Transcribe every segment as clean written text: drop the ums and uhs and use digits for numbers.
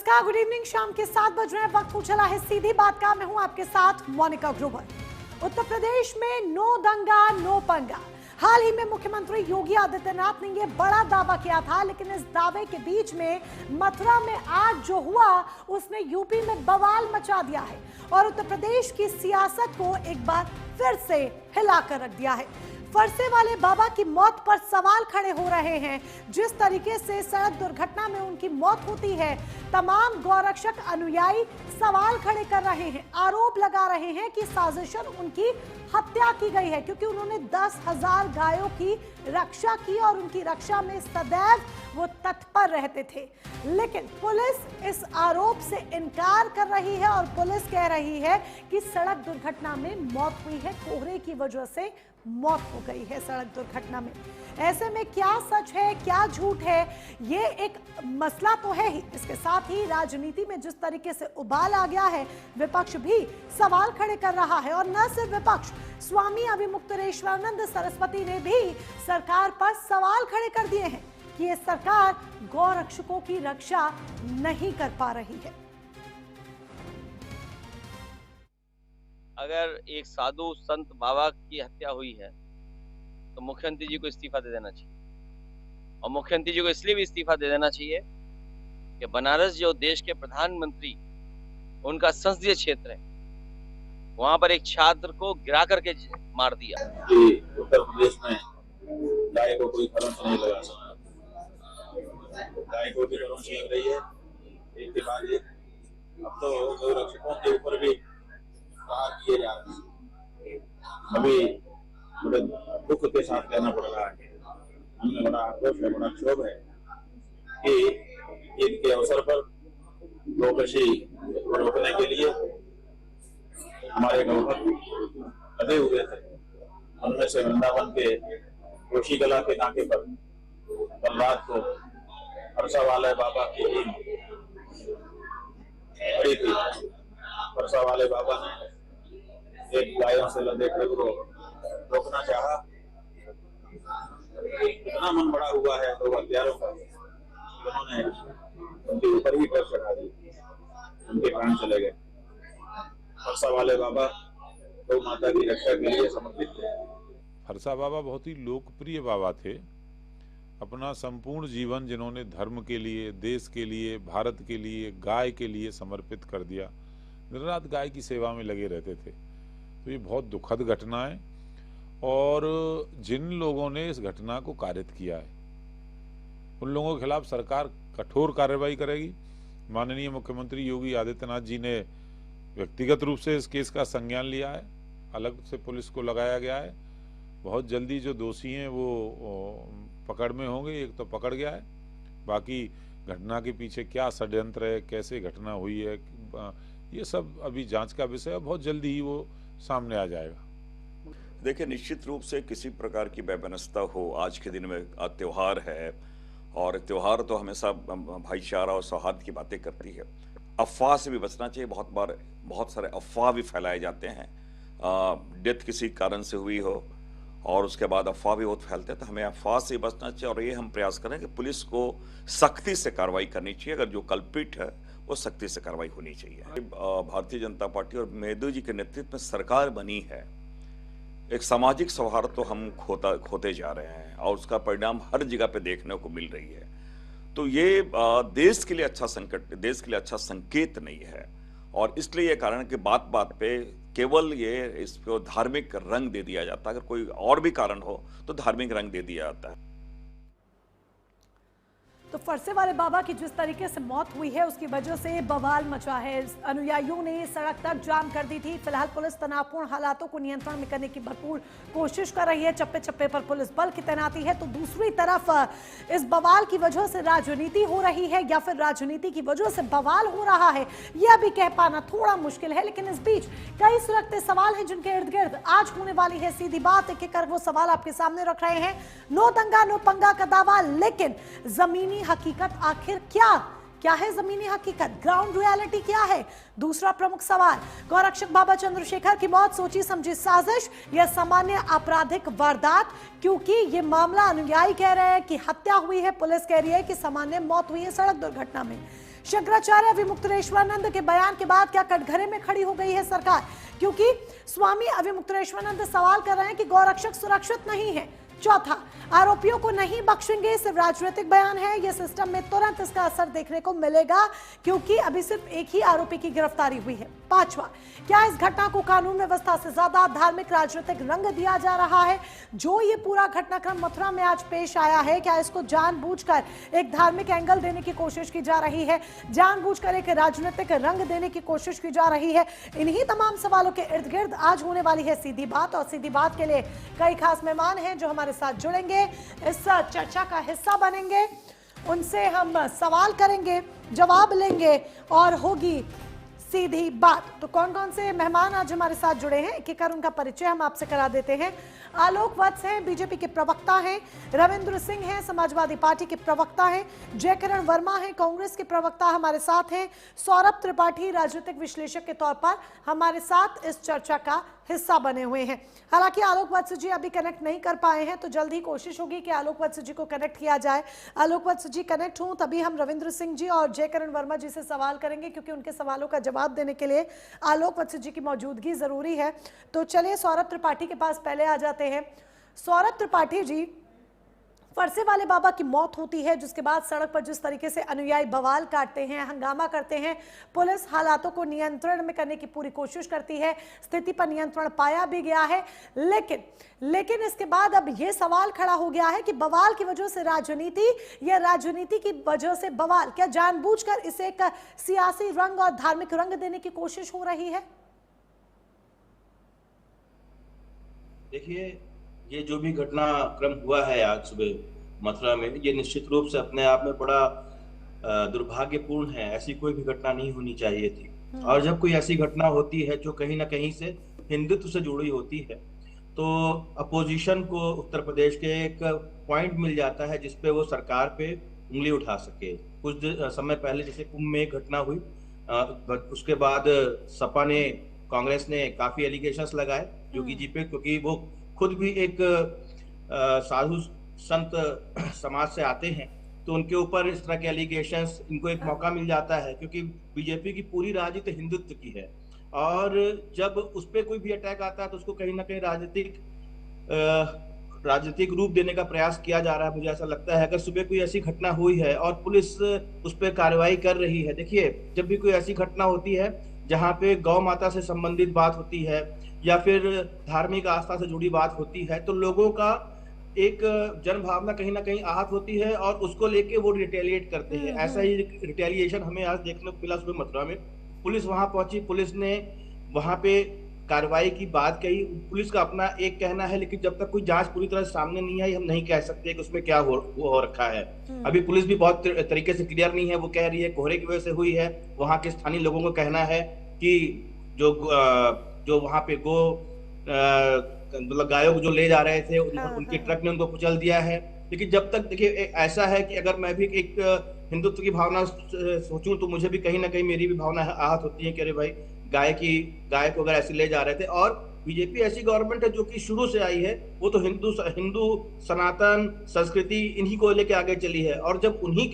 नमस्कार, good evening. शाम के 7 बज रहे हैं, वक्त हो चला है सीधी बात का। मैं हूं आपके साथ मोनिका ग्रोवर। उत्तर प्रदेश में नो दंगा नो पंगा। हाल ही में मुख्यमंत्री योगी आदित्यनाथ ने यह बड़ा दावा किया था, लेकिन इस दावे के बीच में मथुरा में आज जो हुआ उसने यूपी में बवाल मचा दिया है और उत्तर प्रदेश की सियासत को एक बार फिर से हिलाकर रख दिया है। फरसे वाले बाबा की मौत पर सवाल खड़े हो रहे हैं। जिस तरीके से सड़क दुर्घटना में उनकी मौत होती है, तमाम गौरक्षक अनुयायी सवाल खड़े कर रहे हैं, आरोप लगा रहे हैं कि साजिशन उनकी हत्या की गई है, क्योंकि उन्होंने 10,000 गायों की रक्षा की और उनकी रक्षा में सदैव वो तत्पर रहते थे। लेकिन पुलिस इस आरोप से इनकार कर रही है और पुलिस कह रही है कि सड़क दुर्घटना में मौत हुई है, कोहरे की वजह से मौत हो गई है सड़क दुर्घटना में। ऐसे में क्या सच है क्या झूठ है, ये एक मसला तो है ही। इसके साथ ही राजनीति में जिस तरीके से उबाल आ गया है, विपक्ष भी सवाल खड़े कर रहा है। और न सिर्फ विपक्ष, स्वामी अभिमुक्तेश्वरानंद सरस्वती ने भी सरकार पर सवाल खड़े कर दिए हैं कि ये सरकार गौरक्षकों की रक्षा नहीं कर पा रही है। अगर एक साधु संत बाबा की हत्या हुई है तो मुख्यमंत्री जी को इस्तीफा दे देना चाहिए। और मुख्यमंत्री जी को इसलिए भी इस्तीफा दे देना चाहिए कि बनारस जो देश के प्रधानमंत्री, उनका संसदीय क्षेत्र है, वहां पर एक छात्र को गिरा करके मार दिया। उत्तर प्रदेश में गाय को कोई खरोंच नहीं लगा सकता। गाय को भी खरोंच लग रही है, एक के बाद एक। अब तो गौरक्षकों के ऊपर भी प्रहार किए जा रहे हैं। अभी बड़े दुख के साथ कहना पड़ रहा है, हमें बड़ा आक्रोश है, बड़ा क्षोभ है कि ईद के अवसर पर गोवंशी को रोकने के लिए हमारे गौभक्त लगे हुए थे। उनमें से वृंदावन के कोशी कला के नाके पर कल रात को फरसा वाले बाबा की टीम खड़ी थी। फरसा वाले बाबा ने एक गायों से लदे ट्रक को रोकना चाहा। इतना मन बड़ा हुआ है तो हथियारों का, उन्होंने उनके ऊपर ही ट्रक चढ़ा दी, उनके प्राण चले गए। फरसा वाले बाबा गौ माता की रक्षा के लिए समर्पित थे। फरसा बाबा बहुत ही लोकप्रिय बाबा थे। अपना संपूर्ण जीवन जिन्होंने धर्म के लिए, देश के लिए, भारत के लिए, गाय के लिए समर्पित कर दिया। दिन रात गाय की सेवा में लगे रहते थे। तो ये बहुत दुखद घटना है और जिन लोगों ने इस घटना को कारित किया है, उन लोगों के खिलाफ सरकार कठोर कार्रवाई करेगी। माननीय मुख्यमंत्री योगी आदित्यनाथ जी ने व्यक्तिगत रूप से इस केस का संज्ञान लिया है, अलग से पुलिस को लगाया गया है। बहुत जल्दी जो दोषी हैं वो पकड़ में होंगे। एक तो पकड़ गया है, बाकी घटना के पीछे क्या षड्यंत्र है, कैसे घटना हुई है, ये सब अभी जांच का विषय है। बहुत जल्दी ही वो सामने आ जाएगा। देखिए, निश्चित रूप से किसी प्रकार की बेबनस्ता हो, आज के दिन में त्योहार है और त्योहार तो हमेशा भाईचारा और सौहार्द की बातें करती है। अफवाह से भी बचना चाहिए। बहुत बार बहुत सारे अफवाह भी फैलाए जाते हैं। डेथ किसी कारण से हुई हो और उसके बाद अफवाह भी बहुत फैलते हैं, तो हमें अफवाह से बचना चाहिए। और ये हम प्रयास करें कि पुलिस को सख्ती से कार्रवाई करनी चाहिए। अगर जो कल्प्रिट है वो सख्ती से कार्रवाई होनी चाहिए। भारतीय जनता पार्टी और मोदी जी के नेतृत्व में सरकार बनी है, एक सामाजिक सौहार्द तो हम खोते जा रहे हैं और उसका परिणाम हर जगह पे देखने को मिल रही है। तो ये देश के लिए अच्छा संकट, देश के लिए अच्छा संकेत नहीं है। और इसलिए ये कारण कि बात बात पे केवल ये इसको धार्मिक रंग दे दिया जाता है। अगर कोई और भी कारण हो तो धार्मिक रंग दे दिया जाता है। तो फरसे वाले बाबा की जिस तरीके से मौत हुई है, उसकी वजह से बवाल मचा है। अनुयायियों ने सड़क तक जाम कर दी थी। फिलहाल पुलिस तनावपूर्ण हालातों को नियंत्रण में करने की भरपूर कोशिश कर रही है। चप्पे चप्पे पर पुलिस बल की तैनाती है। तो दूसरी तरफ इस बवाल की वजह से राजनीति हो रही है या फिर राजनीति की वजह से बवाल हो रहा है, यह अभी कह पाना थोड़ा मुश्किल है। लेकिन इस बीच कई सुलगते सवाल हैं जिनके इर्द गिर्द आज होने वाली है सीधी बात। एक एक कर वो सवाल आपके सामने रख रहे हैं। नो दंगा नो पंगा का दावा, लेकिन जमीनी हकीकत आखिर क्या है? जमीनी हकीकत, ग्राउंड रियलिटी क्या है? दूसरा प्रमुख सवाल, गौरक्षक बाबा चंद्रशेखर की मौत सोची समझी साजिश या सामान्य आपराधिक वारदात? क्योंकि ये मामला अनुयायी कह रहे हैं कि हत्या हुई है, पुलिस कह रही है कि सामान्य मौत हुई है सड़क दुर्घटना में। शंकराचार्य अविमुक्तेश्वरानंद के बयान के बाद क्या कटघरे में खड़ी हो गई है सरकार? क्योंकि स्वामी अविमुक्तेश्वरानंद सवाल कर रहे हैं कि गौरक्षक सुरक्षित नहीं है। चौथा, आरोपियों को नहीं बख्शेंगे, सिर्फ राजनीतिक बयान है। यह सिस्टम में तुरंत इसका असर देखने को मिलेगा क्योंकि अभी सिर्फ एक ही आरोपी की गिरफ्तारी हुई है। पांचवा, क्या इस घटना को कानून व्यवस्था से ज्यादा धार्मिक राजनीतिक रंग दिया जा रहा है? जो ये पूरा घटनाक्रम मथुरा में आज पेश आया है, क्या इसको जानबूझकर एक धार्मिक एंगल देने की कोशिश की जा रही है, जानबूझकर एक राजनीतिक रंग देने की कोशिश की जा रही है? इन्हीं तमाम सवालों के इर्द गिर्द आज होने वाली है सीधी बात, और सीधी बात के लिए कई खास मेहमान हैं जो हमारे साथ जुड़ेंगे, इस चर्चा का हिस्सा बनेंगे। उनसे हम सवाल करेंगे, जवाब लेंगे और होगी सीधी बात। तो कौन कौन से मेहमान आज हमारे साथ जुड़े हैं, एक एक कर उनका परिचय हम आपसे करा देते हैं। आलोक वत्स हैं, बीजेपी के प्रवक्ता हैं। रविंद्र सिंह हैं, समाजवादी पार्टी के प्रवक्ता हैं। जयकिरण वर्मा हैं, कांग्रेस के प्रवक्ता हमारे साथ हैं। सौरभ त्रिपाठी राजनीतिक विश्लेषक के तौर पर हमारे साथ इस चर्चा का हिस्सा बने हुए हैं। हालांकि आलोक वत्स जी अभी कनेक्ट नहीं कर पाए हैं, तो जल्द ही कोशिश होगी कि आलोक वत्स जी को कनेक्ट किया जाए। आलोक वत्स जी कनेक्ट हों तभी हम रविंद्र सिंह जी और जयकिरण वर्मा जी से सवाल करेंगे, क्योंकि उनके सवालों का जवाब देने के लिए आलोक वत्स जी की मौजूदगी जरूरी है। तो चलिए सौरभ त्रिपाठी के पास पहले आ जाते हैं। सौरभ त्रिपाठी जी, फरसे वाले बाबा की मौत होती है, जिसके बाद सड़क पर जिस तरीके से अनुयायी बवाल काटते हैं, हंगामा करते हैं, पुलिस हालातों को नियंत्रण में करने की पूरी कोशिश करती है, स्थिति पर नियंत्रण पाया भी गया है, लेकिन इसके बाद अब यह सवाल खड़ा हो गया है कि बवाल की वजह से राजनीति या राजनीति की वजह से बवाल, क्या जानबूझकर इसे एक सियासी रंग और धार्मिक रंग देने की कोशिश हो रही है? देखिए, ये जो भी घटनाक्रम हुआ है आज सुबह मथुरा में, ये निश्चित रूप से अपने आप में बड़ा दुर्भाग्यपूर्ण है। ऐसी कोई भी घटना नहीं होनी चाहिए थी। और जब कोई ऐसी घटना होती है जो कहीं ना कहीं से हिंदुत्व से जुड़ी होती है, तो अपोजिशन को उत्तर प्रदेश के एक पॉइंट मिल जाता है जिसपे वो सरकार पे उंगली उठा सके। कुछ समय पहले जैसे कुंभ में एक घटना हुई, उसके बाद सपा ने, कांग्रेस ने काफी एलिगेशंस लगाए योगी जी पे, क्योंकि वो खुद भी एक साधु संत समाज से आते हैं, तो उनके ऊपर इस तरह के एलिगेशंस, इनको एक मौका मिल जाता है, क्योंकि बीजेपी की पूरी राजनीति हिंदुत्व की है। और जब उस पर कोई भी अटैक आता है तो उसको कहीं ना कहीं राजनीतिक रूप देने का प्रयास किया जा रहा है। मुझे ऐसा लगता है अगर सुबह कोई ऐसी घटना हुई है और पुलिस उस पर कार्रवाई कर रही है, देखिए जब भी कोई ऐसी घटना होती है जहाँ पे गौ माता से संबंधित बात होती है या फिर धार्मिक आस्था से जुड़ी बात होती है, तो लोगों का एक जन भावना कहीं ना कहीं आहत होती है और उसको लेके वो रिटेलिएट करते हैं। ऐसा ही रिटेलिएशन हमें आज देखने को मिला सुबह मथुरा में। पुलिस वहां पहुंची, पुलिस ने वहां पे कार्रवाई की बात कही। पुलिस का अपना एक कहना है, लेकिन जब तक कोई जांच पूरी तरह सामने नहीं आई, हम नहीं कह सकते कि उसमें क्या हो रखा है। अभी पुलिस भी बहुत तरीके से क्लियर नहीं है। वो कह रही है कोहरे की वजह से हुई है। वहां के स्थानीय लोगों का कहना है कि जो वहां पे मतलब गायों को जो ले जा रहे थे, उनके ट्रक ने उनको कुचल दिया है। लेकिन जब तक देखिए ऐसा है कि अगर मैं भी एक हिंदुत्व की भावना सोचूं तो मुझे भी कहीं ना कहीं मेरी भी भावना आहत होती है कि अरे भाई गाय को अगर ऐसे ले जा रहे थे। और बीजेपी ऐसी गवर्नमेंट है जो कि शुरू से आई है, वो तो हिंदू सनातन संस्कृति इन्हीं को लेके आगे चली है। और जब उन्हीं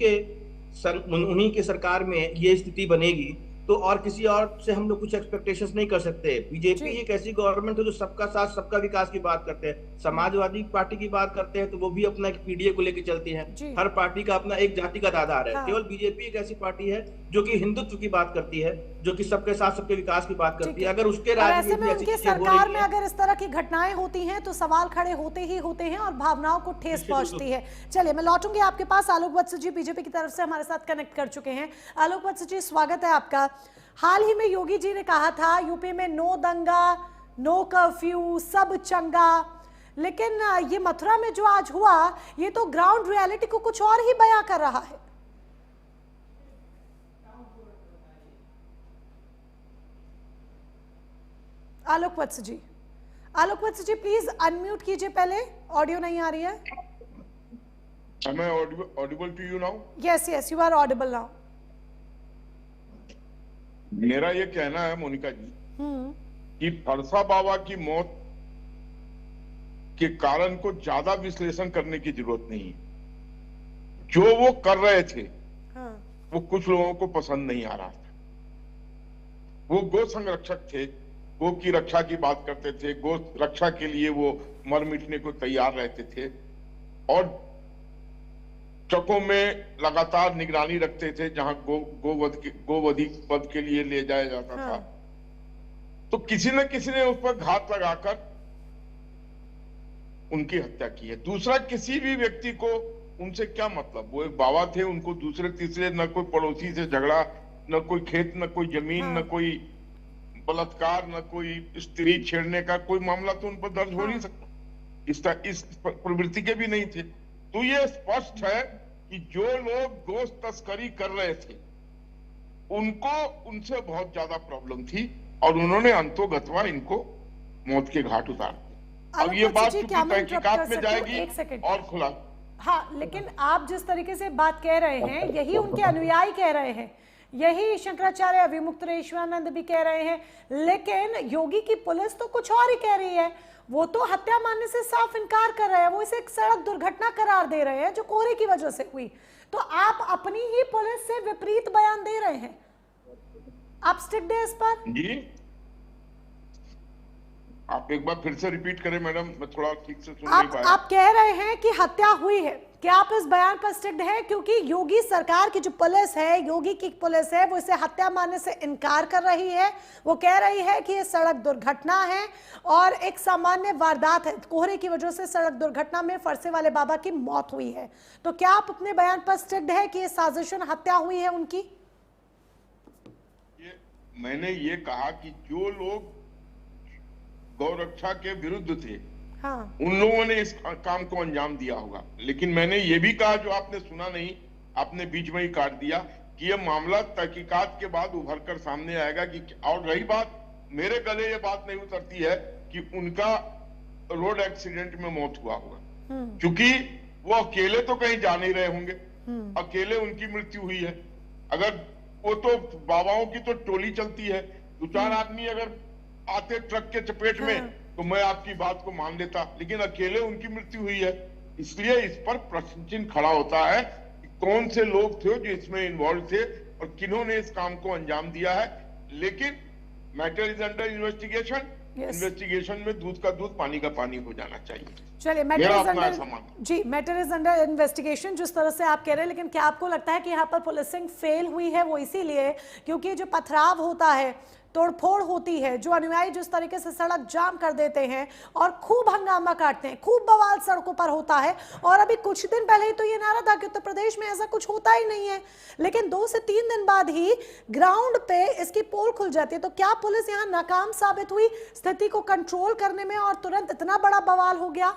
के सरकार में ये स्थिति बनेगी तो और किसी और से हम लोग कुछ एक्सपेक्टेशंस नहीं कर सकते। बीजेपी एक ऐसी गवर्नमेंट है जो सबका साथ सबका विकास की बात करते हैं। समाजवादी पार्टी की बात करते हैं तो वो भी अपना एक पीडीए को लेकर चलती है। हर पार्टी का अपना एक जातिगत आधार है। केवल बीजेपी एक ऐसी पार्टी है जो कि हिंदुत्व की बात करती है, जो कि सबके साथ सबके विकास की बात करती है। अगर उसके राज्य में उनकी सरकार में अगर इस तरह की घटनाएं होती हैं तो सवाल खड़े होते ही होते हैं और भावनाओं को ठेस पहुंचती है। चलिए मैं लौटूंगी आपके पास। आलोक वत्स जी बीजेपी की तरफ से हमारे साथ कनेक्ट कर चुके हैं। आलोक वत्स जी स्वागत है आपका। हाल ही में योगी जी ने कहा था यूपी में नो दंगा, नो कर्फ्यू, सब चंगा, लेकिन ये मथुरा में जो आज हुआ ये तो ग्राउंड रियलिटी को कुछ और ही बयां कर रहा है। आलोक वत्स जी प्लीज अनम्यूट कीजिए पहले, ऑडियो नहीं आ रही है। Am I audible to you now? Yes, you are audible now. मेरा ये कहना है मोनिका जी कि फरसा बाबा की मौत के कारण को ज्यादा विश्लेषण करने की जरूरत नहीं है। जो वो कर रहे थे वो कुछ लोगों को पसंद नहीं आ रहा था। वो गो संरक्षक थे, गो की रक्षा की बात करते थे, गो रक्षा के लिए वो मर मिटने को तैयार रहते थे और चौकों में लगातार निगरानी रखते थे जहां गोवध के लिए ले जाया जाता था। तो किसी न किसी ने उस पर घात लगाकर उनकी हत्या की है। दूसरा, किसी भी व्यक्ति को उनसे क्या मतलब, वो एक बाबा थे, उनको दूसरे तीसरे न कोई पड़ोसी से झगड़ा, न कोई खेत, न कोई जमीन, न कोई बलात्कार, न कोई स्त्री छेड़ने का कोई मामला तो उन पर दर्ज हो नहीं सकता। इस प्रवृत्ति के भी नहीं थे। तो ये स्पष्ट है कि जो लोग गोश्त तस्करी कर रहे थे उनको उनसे बहुत ज्यादा प्रॉब्लम थी और उन्होंने अंतोगत्वा इनको मौत के घाट उतार दिया। अब ये बात चूंकि तहकीकात में जाएगी और खुला। हाँ, लेकिन आप जिस तरीके से बात कह रहे हैं यही उनके अनुयायी कह रहे हैं, यही शंकराचार्य अविमुक्तेश्वरानंद भी कह रहे हैं, लेकिन योगी की पुलिस तो कुछ और ही कह रही है। वो तो हत्या मानने से साफ इनकार कर रहे हैं, वो इसे एक सड़क दुर्घटना करार दे रहे हैं जो कोहरे की वजह से हुई। तो आप अपनी ही पुलिस से विपरीत बयान दे रहे हैं। आप स्टिक डे इस पर जी, आप एक बार फिर से रिपीट करें मैडम, मैं थोड़ा ठीक से सुन नहीं पाया। आप कह रहे हैं कि हत्या हुई है, क्या आप इस बयान पर स्टिक्ड है? क्योंकि योगी सरकार की जो पुलिस है, योगी की पुलिस है, वो इसे हत्या मानने से इनकार कर रही है। वो कह रही है कि ये सड़क दुर्घटना है और एक सामान्य वारदात है, कोहरे की वजह से सड़क दुर्घटना में फरसे वाले बाबा की मौत हुई है। तो क्या आप अपने बयान पर स्टिक्ड है कि ये साजिशन हत्या हुई है उनकी? मैंने ये कहा कि जो लोग गौरक्षा के विरुद्ध थे, हाँ, उन लोगों ने इस काम को अंजाम दिया होगा। लेकिन मैंने ये भी कहा, जो आपने सुना नहीं, आपने बीच में ही काट दिया, कि ये मामला तहकीकात के बाद उभर कर सामने आएगा। कि और रही बात, मेरे गले ये बात नहीं उतरती है कि उनका रोड एक्सीडेंट में मौत हुआ होगा, क्योंकि वो अकेले तो कहीं जा नहीं रहे होंगे, अकेले उनकी मृत्यु हुई है। अगर वो तो बाबाओं की तो टोली चलती है, दो चार आदमी अगर आते ट्रक के चपेट में तो मैं आपकी बात को मान लेता, लेकिन अकेले उनकी मृत्यु हुई है। इसलिए इस पर प्रश्न चिन्ह खड़ा होता है कि कौन से लोग थे जो इसमें इन्वॉल्व थे और किन्होंने इस काम को अंजाम दिया है। लेकिन matter is under investigation. Investigation में दूध का दूध, पानी का पानी हो जाना चाहिए। चलिए, मैटर इज अंडर इन्वेस्टिगेशन जिस तरह से आप कह रहे हैं, लेकिन क्या आपको लगता है कि यहाँ पर पुलिसिंग फेल हुई है? वो इसीलिए क्योंकि जो पथराव होता है, तोड़फोड़ होती है, जो अनुयायी जिस तरीके से सड़क जाम कर देते हैं और खूब हंगामा काटते हैं, खूब बवाल सड़कों पर होता है। और अभी कुछ दिन पहले ही तो ये नारा था कि उत्तर प्रदेश में ऐसा कुछ होता ही नहीं है, लेकिन 2 से 3 दिन बाद ही ग्राउंड पे इसकी पोल खुल जाती है। तो क्या पुलिस यहाँ नाकाम साबित हुई स्थिति को कंट्रोल करने में और तुरंत इतना बड़ा बवाल हो गया?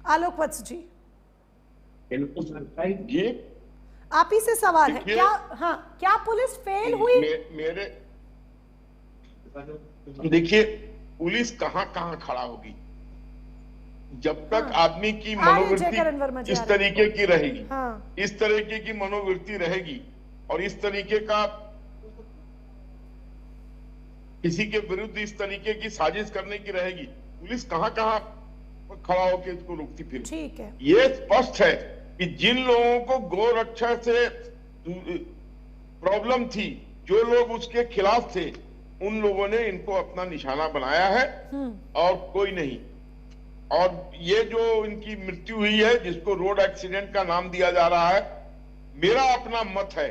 आलोक वत्स जी, आप ही से सवाल है, क्या पुलिस फेल हुई? देखिए, पुलिस कहां खड़ा होगी जब तक आदमी की मनोवृत्ति इस तरीके की रहेगी, इस तरीके की मनोवृत्ति रहेगी और इस तरीके का किसी के विरुद्ध इस तरीके की साजिश करने की रहेगी, पुलिस कहां खड़ा होकर इसको रोकती फिर? ठीक है, ये स्पष्ट है कि जिन लोगों को गौ रक्षा से प्रॉब्लम थी, जो लोग उसके खिलाफ थे, उन लोगों ने इनको अपना निशाना बनाया है और कोई नहीं। और ये जो इनकी मृत्यु हुई है, जिसको रोड एक्सीडेंट का नाम दिया जा रहा है, मेरा अपना मत है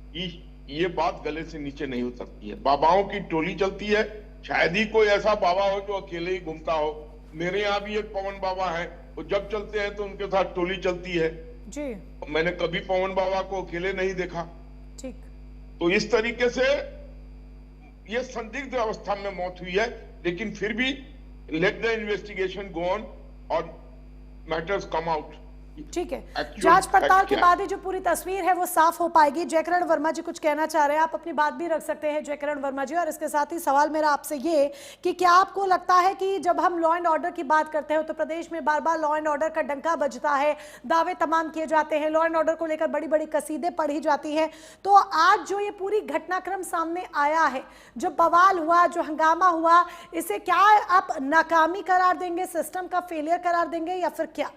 कि ये बात गले से नीचे नहीं उतरती है। बाबाओं की टोली चलती है, शायद ही कोई ऐसा बाबा हो जो अकेले ही घूमता हो। मेरे यहाँ भी एक पवन बाबा है, वो जब चलते हैं तो उनके साथ टोली चलती है जी। मैंने कभी पवन बाबा को अकेले नहीं देखा। ठीक, तो इस तरीके से ये संदिग्ध अवस्था में मौत हुई है, लेकिन फिर भी let the investigation go on और मैटर्स कम आउट। ठीक है, जांच पड़ताल के बाद ही जो पूरी तस्वीर है वो साफ हो पाएगी। जयकरण वर्मा जी कुछ कहना चाह रहे हैं, आप अपनी बात भी रख सकते हैं जयकरण वर्मा जी। और इसके साथ ही सवाल मेरा आपसे ये कि क्या आपको लगता है कि जब हम लॉ एंड ऑर्डर की बात करते हैं, उत्तर प्रदेश में बार बार लॉ एंड ऑर्डर का डंका बजता है, दावे तमाम किए जाते हैं, लॉ एंड ऑर्डर को लेकर बड़ी बड़ी कसीदे पढ़ी जाती है, तो आज जो ये पूरी घटनाक्रम सामने आया है, जो बवाल हुआ, जो हंगामा हुआ, इसे क्या आप नाकामी करार देंगे, सिस्टम का फेलियर करार देंगे या फिर क्या?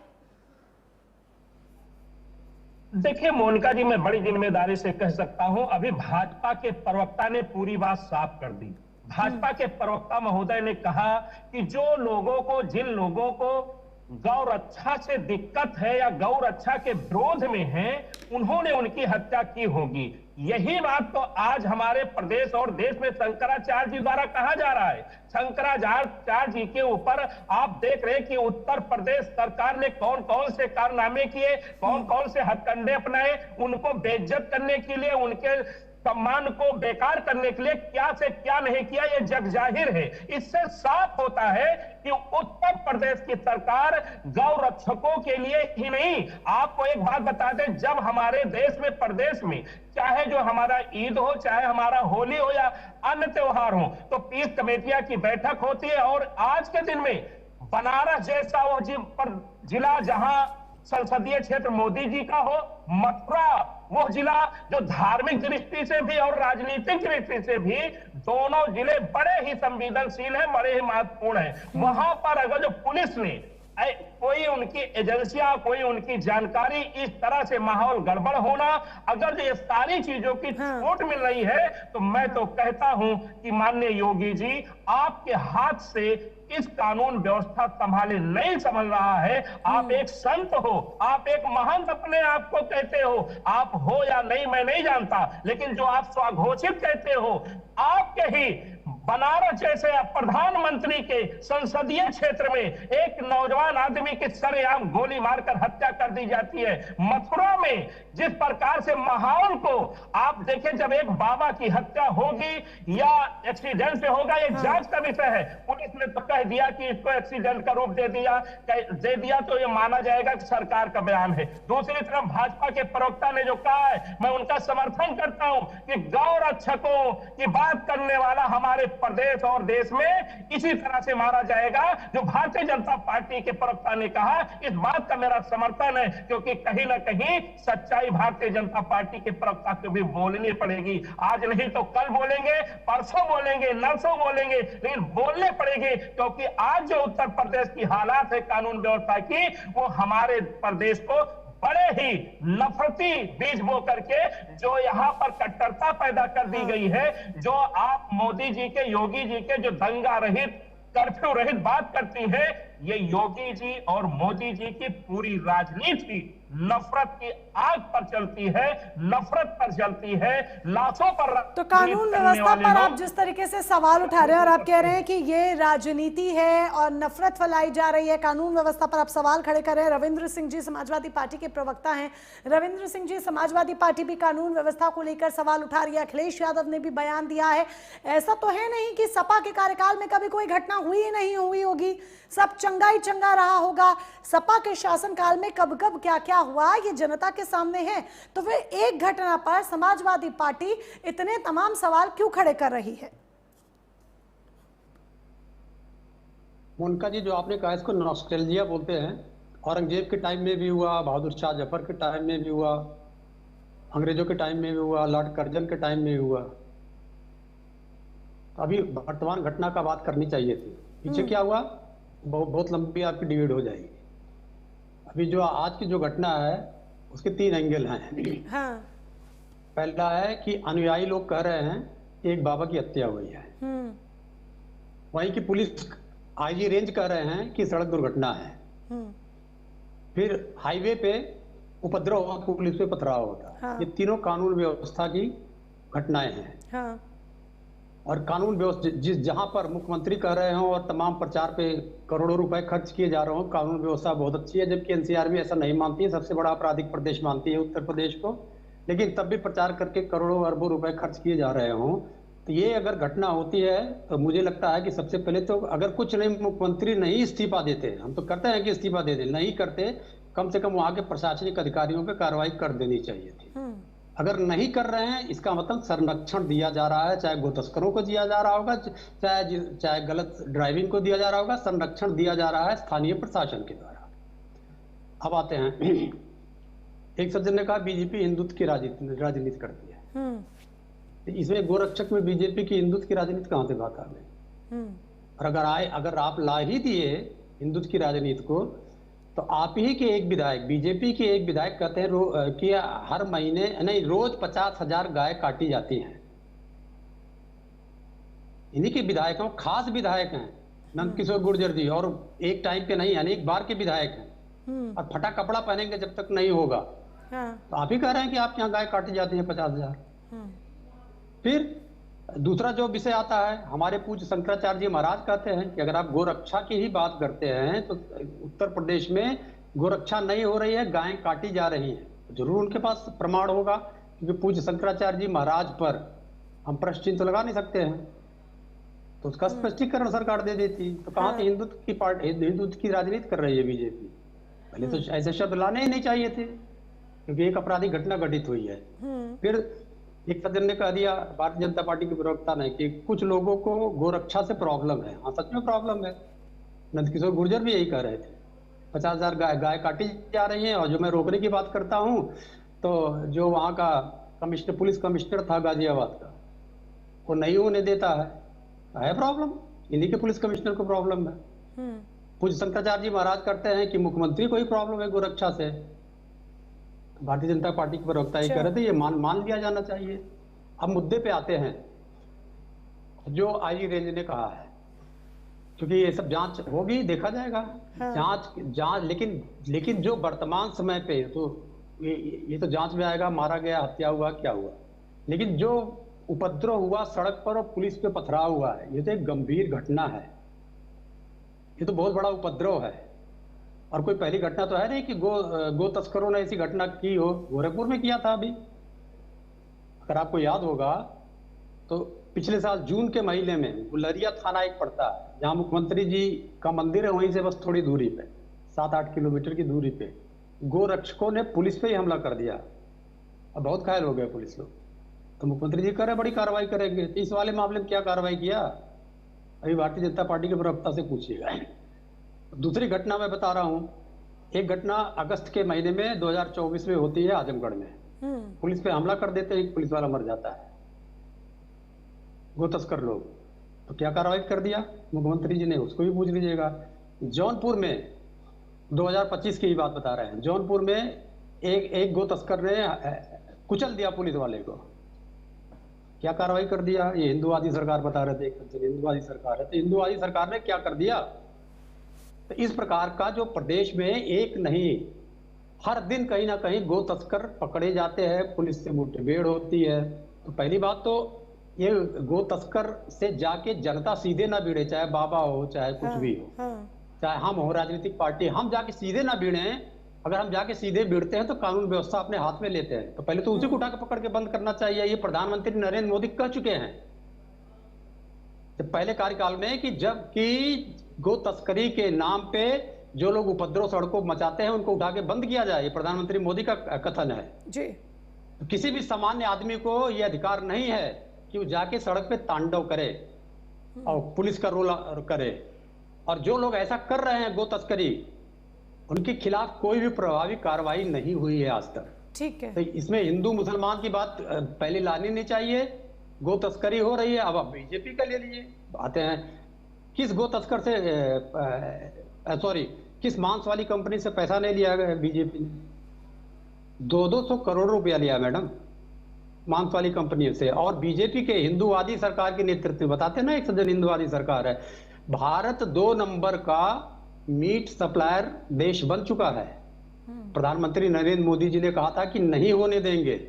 देखिए मोनिका जी, मैं बड़ी जिम्मेदारी से कह सकता हूं, अभी भाजपा के प्रवक्ता ने पूरी बात साफ कर दी। भाजपा के प्रवक्ता महोदय ने कहा कि जिन लोगों को गौ रक्षा से दिक्कत है या गौ रक्षा के विरोध में है, उन्होंने उनकी हत्या की होगी। यही बात तो आज हमारे प्रदेश और देश में शंकराचार्य जी द्वारा कहा जा रहा है। शंकराचार्य जी के ऊपर आप देख रहे हैं कि उत्तर प्रदेश सरकार ने कौन कौन से कारनामे किए, कौन कौन से हथकंडे अपनाए, उनको बेइज्जत करने के लिए, उनके सम्मान को बेकार करने के लिए क्या से क्या नहीं किया, ये जग जाहिर है। इससे साफ होता है कि उत्तर प्रदेश की सरकार गौ रक्षकों के लिए ही नहीं। आपको एक बात बता दें, जब हमारे देश में, प्रदेश में, चाहे जो हमारा ईद हो, चाहे हमारा होली हो या अन्य त्योहार हो, तो पीस कमेटियां की बैठक होती है। और आज के दिन में बनारस जैसा वो जिला जहां संसदीय क्षेत्र मोदी जी का हो, मथुरा वो जिला जो धार्मिक दृष्टि से भी और राजनीतिक दृष्टि से भी दोनों जिले बड़े ही संवेदनशील हैं, बड़े ही महत्वपूर्ण हैं। वहां पर अगर जो पुलिस ने कोई उनकी एजेंसियां, कोई उनकी जानकारी, इस तरह से माहौल गड़बड़ होना, अगर ये सारी चीजों की छूट मिल रही है, तो मैं तो कहता हूं कि माननीय योगी जी, आपके हाथ से इस कानून व्यवस्था संभाले नहीं समझ रहा है। आप एक संत हो, आप एक महंत अपने आप को कहते हो, आप हो या नहीं मैं नहीं जानता, लेकिन जो आप स्वघोषित कहते हो, आपके ही बनारस जैसे प्रधानमंत्री के संसदीय क्षेत्र में एक नौजवान आदमी की सरेआम गोली मारकर हत्या कर दी जाती है। मथुरा में जिस प्रकार से माहौल को आप देखें, जब एक बाबा की हत्या होगी या एक्सीडेंट से होगा, ये जांच का विषय है। पुलिस ने तो कह दिया कि इसको एक्सीडेंट का रूप दे दिया तो ये माना जाएगा कि सरकार का बयान है। दूसरी तरफ भाजपा के प्रवक्ता ने जो कहा है, मैं उनका समर्थन करता हूं कि गौ रक्षकों की बात करने वाला हमारे प्रदेश और देश में इसी तरह से मारा जाएगा। जो भारतीय जनता पार्टी के प्रवक्ता ने कहा, इस बात का मेरा समर्थन है, क्योंकि कहीं ना कहीं सच्चाई भारतीय जनता पार्टी के प्रवक्ता को भी बोलनी पड़ेगी। आज नहीं तो कल बोलेंगे, परसों बोलेंगे, नरसों बोलेंगे, लेकिन बोलने पड़ेगी, क्योंकि आज जो उत्तर प्रदेश की हालात है कानून व्यवस्था की, वो हमारे प्रदेश को बड़े ही नफरती बीज बो करके जो यहाँ पर कट्टरता पैदा कर दी गई है, जो आप मोदी जी के, योगी जी के जो दंगा रहित, कर्फ्यू रहित बात करती है, ये योगी जी और मोदी जी की पूरी राजनीति नफरत की आग पर चलती है, नफरत पर चलती है, लाशों पर। तो कानून व्यवस्था पर आप जिस तरीके से सवाल उठा रहे हैं और आप कह रहे हैं कि ये राजनीति है और नफरत फैलाई जा रही है, कानून व्यवस्था पर आप सवाल खड़े कर रहे हैं। रविंद्र सिंह जी समाजवादी पार्टी के प्रवक्ता हैं। रविंद्र सिंह जी, समाजवादी पार्टी भी कानून व्यवस्था को लेकर सवाल उठा रही है, अखिलेश यादव ने भी बयान दिया है। ऐसा तो है नहीं कि सपा के कार्यकाल में कभी कोई घटना हुई ही नहीं हुई होगी, सब चंगा ही चंगा रहा होगा। सपा के शासनकाल में कब कब क्या क्या हुआ ये जनता के सामने है, तो फिर एक घटना पर समाजवादी पार्टी इतने तमाम सवाल क्यों खड़े कर रही है? मोनिका जी, जो आपने कहा इसको नॉस्टैल्जिया बोलते हैं। औरंगजेब के टाइम में भी हुआ, बहादुर शाह जफर के टाइम में भी हुआ, अंग्रेजों के टाइम में भी हुआ, लॉर्ड कर्जन के टाइम में भी हुआ। अभी वर्तमान घटना का बात करनी चाहिए थी। पीछे क्या हुआ बहुत लंबी आपकी डिबेट हो जाएगी। अभी जो आज की जो घटना है उसके 3 एंगल हैं। हाँ। पहला है कि अनुयायी लोग कह रहे हैं कि एक बाबा की हत्या हुई है, वहीं की पुलिस आईजी रेंज कह रहे हैं कि सड़क दुर्घटना है। फिर हाईवे पे उपद्रव हुआ, पुलिस पे पथराव होता। हाँ। ये तीनों कानून व्यवस्था की घटनाएं हैं। हाँ। और कानून व्यवस्था जहां पर मुख्यमंत्री कह रहे हो और तमाम प्रचार पे करोड़ों रुपए खर्च किए जा रहे हो, कानून व्यवस्था बहुत अच्छी है, जबकि एनसीआर भी ऐसा नहीं मानती है, सबसे बड़ा आपराधिक प्रदेश मानती है उत्तर प्रदेश को, लेकिन तब भी प्रचार करके करोड़ों अरबों रुपए खर्च किए जा रहे हो। तो ये अगर घटना होती है तो मुझे लगता है कि सबसे पहले तो अगर कुछ नहीं, मुख्यमंत्री नहीं इस्तीफा देते, हम तो करते हैं कि इस्तीफा दे दें, नहीं करते, कम से कम वहां के प्रशासनिक अधिकारियों पर कार्रवाई कर देनी चाहिए थी। अगर नहीं कर रहे हैं, इसका मतलब संरक्षण दिया जा रहा है, चाहे गो तस्करों को दिया जा रहा होगा, चाहे गलत ड्राइविंग को दिया जा रहा होगा, संरक्षण दिया जा रहा है स्थानीय प्रशासन के द्वारा। अब आते हैं, एक सज्जन ने कहा बीजेपी हिंदुत्व की राजनीति करती है। इसमें गोरक्षक में बीजेपी की हिंदुत्व की राजनीति कहां से बात आ गई? और अगर आप ला ही दिए हिंदुत्व की राजनीति को, तो आप ही के एक विधायक, बीजेपी के एक विधायक कहते हैं कि हर महीने नहीं, रोज 50,000 गाय काटी जाती हैं। इन्हीं के विधायक हैं, खास विधायक हैं नंदकिशोर गुर्जर जी, और एक टाइम पे नहीं, अनेक बार के विधायक हैं। और फटा कपड़ा पहनेंगे जब तक नहीं होगा। तो आप ही कह रहे हैं कि आपके यहाँ गाय काटी जाती है 50,000। फिर दूसरा जो विषय आता है, हमारे पूज्य शंकराचार्य जी महाराज कहते हैं कि अगर आप गोरक्षा की ही बात करते हैं तो उत्तर प्रदेश में गोरक्षा नहीं हो रही है, गायें काटी जा रही हैं। जरूर उनके पास प्रमाण होगा, क्योंकि पूज्य शंकराचार्य जी महाराज पर हम प्रश्न चिन्ह तो लगा नहीं सकते हैं। तो उसका स्पष्टीकरण सरकार दे देती। तो कहाँ से हिंदुत्व की पार्टी, हिंदुत्व की राजनीति कर रही है बीजेपी? पहले तो ऐसे शब्द लाने ही नहीं चाहिए थे, क्योंकि एक आपराधिक घटना घटित हुई है। फिर एक सज्जन ने कह दिया, भारतीय जनता पार्टी के प्रवक्ता ने, कि कुछ लोगों को गोरक्षा से प्रॉब्लम है। हाँ, सच में प्रॉब्लम है। नंदकिशोर गुर्जर भी यही कह रहे थे, 50,000 गाय काटी जा रही हैं। और जो मैं रोकने की बात करता हूँ, तो जो वहाँ का कमिश्नर, पुलिस कमिश्नर था गाजियाबाद का, वो नहीं होने देता है प्रॉब्लम। इन्हीं के पुलिस कमिश्नर को प्रॉब्लम है। पूज्य शंकराचार्य जी महाराज करते हैं कि मुख्यमंत्री को ही प्रॉब्लम है गोरक्षा से। भारतीय जनता पार्टी के प्रवक्ता ये कह रहे थे, ये मान लिया जाना चाहिए। अब मुद्दे पे आते हैं, जो आईजी रेंज ने कहा है, क्योंकि ये सब जांच होगी, देखा जाएगा। जांच लेकिन जो वर्तमान समय पे, तो ये तो जांच में आएगा, मारा गया, हत्या हुआ, क्या हुआ। लेकिन जो उपद्रव हुआ सड़क पर और पुलिस पे पथराव हुआ है, ये तो एक गंभीर घटना है। ये तो बहुत बड़ा उपद्रव है, और कोई पहली घटना तो है नहीं कि गो तस्करों ने ऐसी घटना की हो। गोरखपुर में किया था अभी, अगर आपको याद होगा तो पिछले साल जून के महीने में गुलरिया थाना एक पड़ता है, जहां मुख्यमंत्री जी का मंदिर है, वहीं से बस थोड़ी दूरी पे, 7-8 किलोमीटर की दूरी पे, गोरक्षकों ने पुलिस पे ही हमला कर दिया और बहुत घायल हो गए पुलिस लोग। तो मुख्यमंत्री जी कह रहे बड़ी कार्रवाई करेंगे। तो इस वाले मामले में क्या कार्रवाई किया, अभी भारतीय जनता पार्टी के प्रवक्ता से पूछिएगा। दूसरी घटना मैं बता रहा हूं, एक घटना अगस्त के महीने में 2024 में होती है आजमगढ़ में। पुलिस पे हमला कर देते हैं, एक पुलिस वाला मर जाता है, गो तस्कर लोग। तो क्या कार्रवाई कर दिया मुख्यमंत्री जी ने, उसको भी पूछ लीजिएगा। जौनपुर में 2025 की ही बात बता रहे हैं, जौनपुर में एक गो तस्कर ने कुचल दिया पुलिस वाले को। क्या कार्रवाई कर दिया, ये हिंदुवादी सरकार बता रहे थे, हिंदुवादी सरकार है। तो हिंदुवादी सरकार ने क्या कर दिया। तो इस प्रकार का जो प्रदेश में एक नहीं, हर दिन कहीं ना कहीं गो तस्कर पकड़े जाते हैं, पुलिस से मुठभेड़ होती है। तो पहली बात तो ये गो तस्कर से जाके जनता सीधे ना भिड़े, चाहे बाबा हो चाहे कुछ भी हो, चाहे हम हो राजनीतिक पार्टी, हम जाके सीधे ना भिड़े। अगर हम जाके सीधे भिड़ते हैं तो कानून व्यवस्था अपने हाथ में लेते हैं। तो पहले तो उसी को उठा के पकड़ के बंद करना चाहिए। ये प्रधानमंत्री नरेंद्र मोदी कह चुके हैं पहले कार्यकाल में, कि जब कि गो तस्करी के नाम पे जो लोग उपद्रव सड़कों मचाते हैं उनको उठा के बंद किया जाए। ये प्रधानमंत्री मोदी का कथन है जी। तो किसी भी सामान्य आदमी को यह अधिकार नहीं है कि वो जाके सड़क पे तांडव करे और पुलिस का रोल करे। और जो लोग ऐसा कर रहे हैं गो तस्करी, उनके खिलाफ कोई भी प्रभावी कार्रवाई नहीं हुई है आज तक। ठीक है। तो इसमें हिंदू मुसलमान की बात पहले लानी नहीं चाहिए। गो तस्करी हो रही है, अब आप बीजेपी का ले लीजिए। आते हैं किस गो तस्कर से, किस मांस वाली कंपनी से पैसा नहीं लिया गया बीजेपी ने। 200 करोड़ रुपया लिया मैडम मांस वाली कंपनी से। और बीजेपी के हिंदूवादी सरकार के नेतृत्व में, बताते ना एक सज्जन हिंदूवादी सरकार है, भारत 2 नंबर का मीट सप्लायर देश बन चुका है। प्रधानमंत्री नरेंद्र मोदी जी ने कहा था कि नहीं होने देंगे,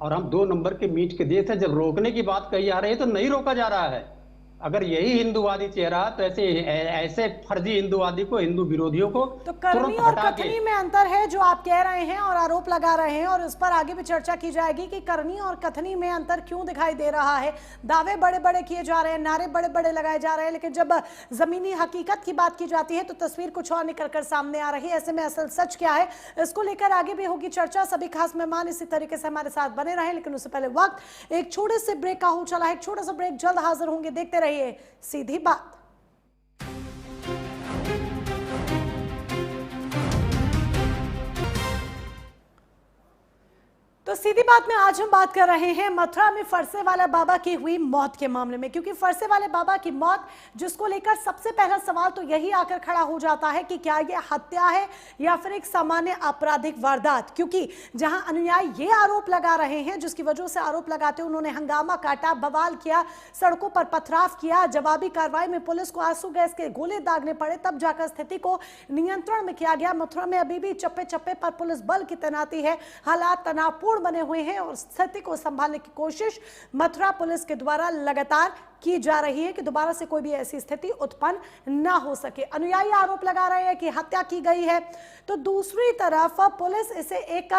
और हम 2 नंबर के मीट के देश है। जब रोकने की बात कही जा रही है तो नहीं रोका जा रहा है। अगर यही हिंदूवादी चेहरा, तो ऐसे फर्जी हिंदूवादी को, हिंदू विरोधियों को तो करनी और कथनी में अंतर है जो आप कह रहे हैं और आरोप लगा रहे हैं, और इस पर आगे भी चर्चा की जाएगी कि करनी और कथनी में अंतर क्यों दिखाई दे रहा है। दावे बड़े बड़े किए जा रहे हैं, नारे बड़े बड़े लगाए जा रहे हैं, लेकिन जब जमीनी हकीकत की बात की जाती है तो तस्वीर कुछ और निकल कर सामने आ रही है। ऐसे में असल सच क्या है, इसको लेकर आगे भी होगी चर्चा। सभी खास मेहमान इसी तरीके से हमारे साथ बने रहे, लेकिन उससे पहले वक्त एक छोटे से ब्रेक का हो चला है। एक छोटा सा ब्रेक, जल्द हाजिर होंगे, देखते रहिए सीधी बात। तो सीधी बात में आज हम बात कर रहे हैं मथुरा में फरसे वाले बाबा की हुई मौत के मामले में, क्योंकि फरसे वाले बाबा की मौत जिसको लेकर सबसे पहला सवाल तो यही आकर खड़ा हो जाता है कि क्या यह हत्या है या फिर एक सामान्य आपराधिक वारदात। क्योंकि जहां अनुयायी ये आरोप लगा रहे हैं, जिसकी वजह से आरोप लगाते उन्होंने हंगामा काटा, बवाल किया, सड़कों पर पथराव किया, जवाबी कार्रवाई में पुलिस को आंसू गैस के गोले दागने पड़े, तब जाकर स्थिति को नियंत्रण में किया गया। मथुरा में अभी भी चप्पे चप्पे पर पुलिस बल की तैनाती है, हालात तनावपूर्ण बने हुए हैं और स्थिति को संभालने की कोशिश मथुरा पुलिस के द्वारा लगातार की जा रही है कि दोबारा से कोई भी ऐसी स्थिति उत्पन्न ना हो सके। अनुयायी आरोप लगा रहे हैं कि हत्या की गई है, तो दूसरी तरफ पुलिस इसे एक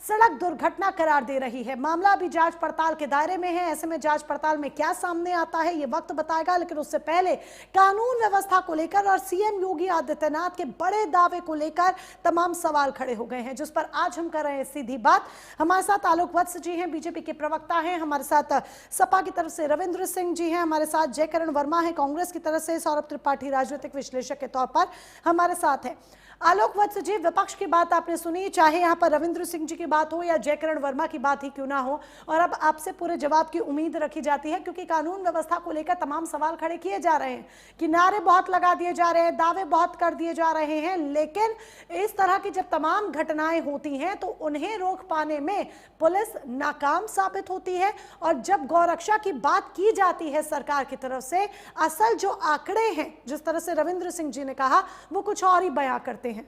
सड़क दुर्घटना करार दे रही है। मामला अभी जांच पड़ताल के दायरे में है। ऐसे में जांच पड़ताल में क्या सामने आता है ये वक्त बताएगा, लेकिन उससे पहले कानून व्यवस्था को लेकर और सीएम योगी आदित्यनाथ के बड़े दावे को लेकर तमाम सवाल खड़े हो गए हैं, जिस पर आज हम कर रहे हैं सीधी बात। हमारे साथ आलोक वत्स जी हैं, बीजेपी के प्रवक्ता हैं, हमारे साथ सपा की तरफ से रविंद्र सिंह जी हैं, हमारे साथ जयकरण वर्मा है, कांग्रेस की तरफ से सौरभ त्रिपाठी राजनीतिक विश्लेषक के तौर पर हमारे साथ है। आलोक वत्स जी, विपक्ष की बात आपने सुनी, चाहे यहाँ पर रविंद्र सिंह जी की बात हो या जयकरण वर्मा की बात ही क्यों ना हो, और अब आपसे पूरे जवाब की उम्मीद रखी जाती है, क्योंकि कानून व्यवस्था को लेकर तमाम सवाल खड़े किए जा रहे हैं कि नारे बहुत लगा दिए जा रहे हैं, दावे बहुत कर दिए जा रहे हैं, लेकिन इस तरह की जब तमाम घटनाएं होती हैं तो उन्हें रोक पाने में पुलिस नाकाम साबित होती है। और जब गौरक्षा की बात की जाती है सरकार की तरफ से, असल जो आंकड़े हैं, जिस तरह से रविंद्र सिंह जी ने कहा, वो कुछ और ही बयां करते हैं।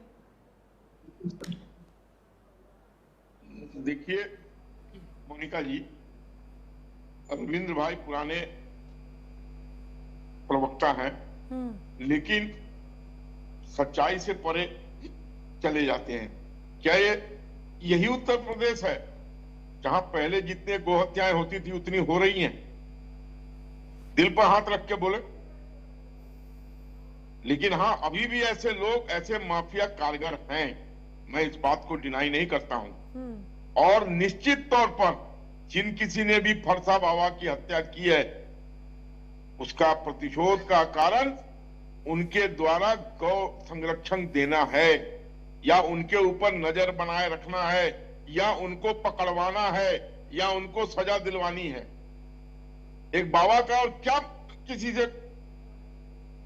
देखिए मोनिका जी, रविंद्र भाई पुराने प्रवक्ता हैं, लेकिन सच्चाई से परे चले जाते हैं। क्या ये यही उत्तर प्रदेश है जहां पहले जितने गोहत्याएं होती थी उतनी हो रही हैं? दिल पर हाथ रख के बोले। लेकिन हाँ, अभी भी ऐसे लोग, ऐसे माफिया कारगर हैं, मैं इस बात को डिनाई नहीं करता हूं। और निश्चित तौर पर जिन किसी ने भी फरसा बाबा की हत्या की है, उसका प्रतिशोध का कारण उनके द्वारा गौ संरक्षण देना है, या उनके ऊपर नजर बनाए रखना है, या उनको पकड़वाना है, या उनको सजा दिलवानी है। एक बाबा का और क्या किसी से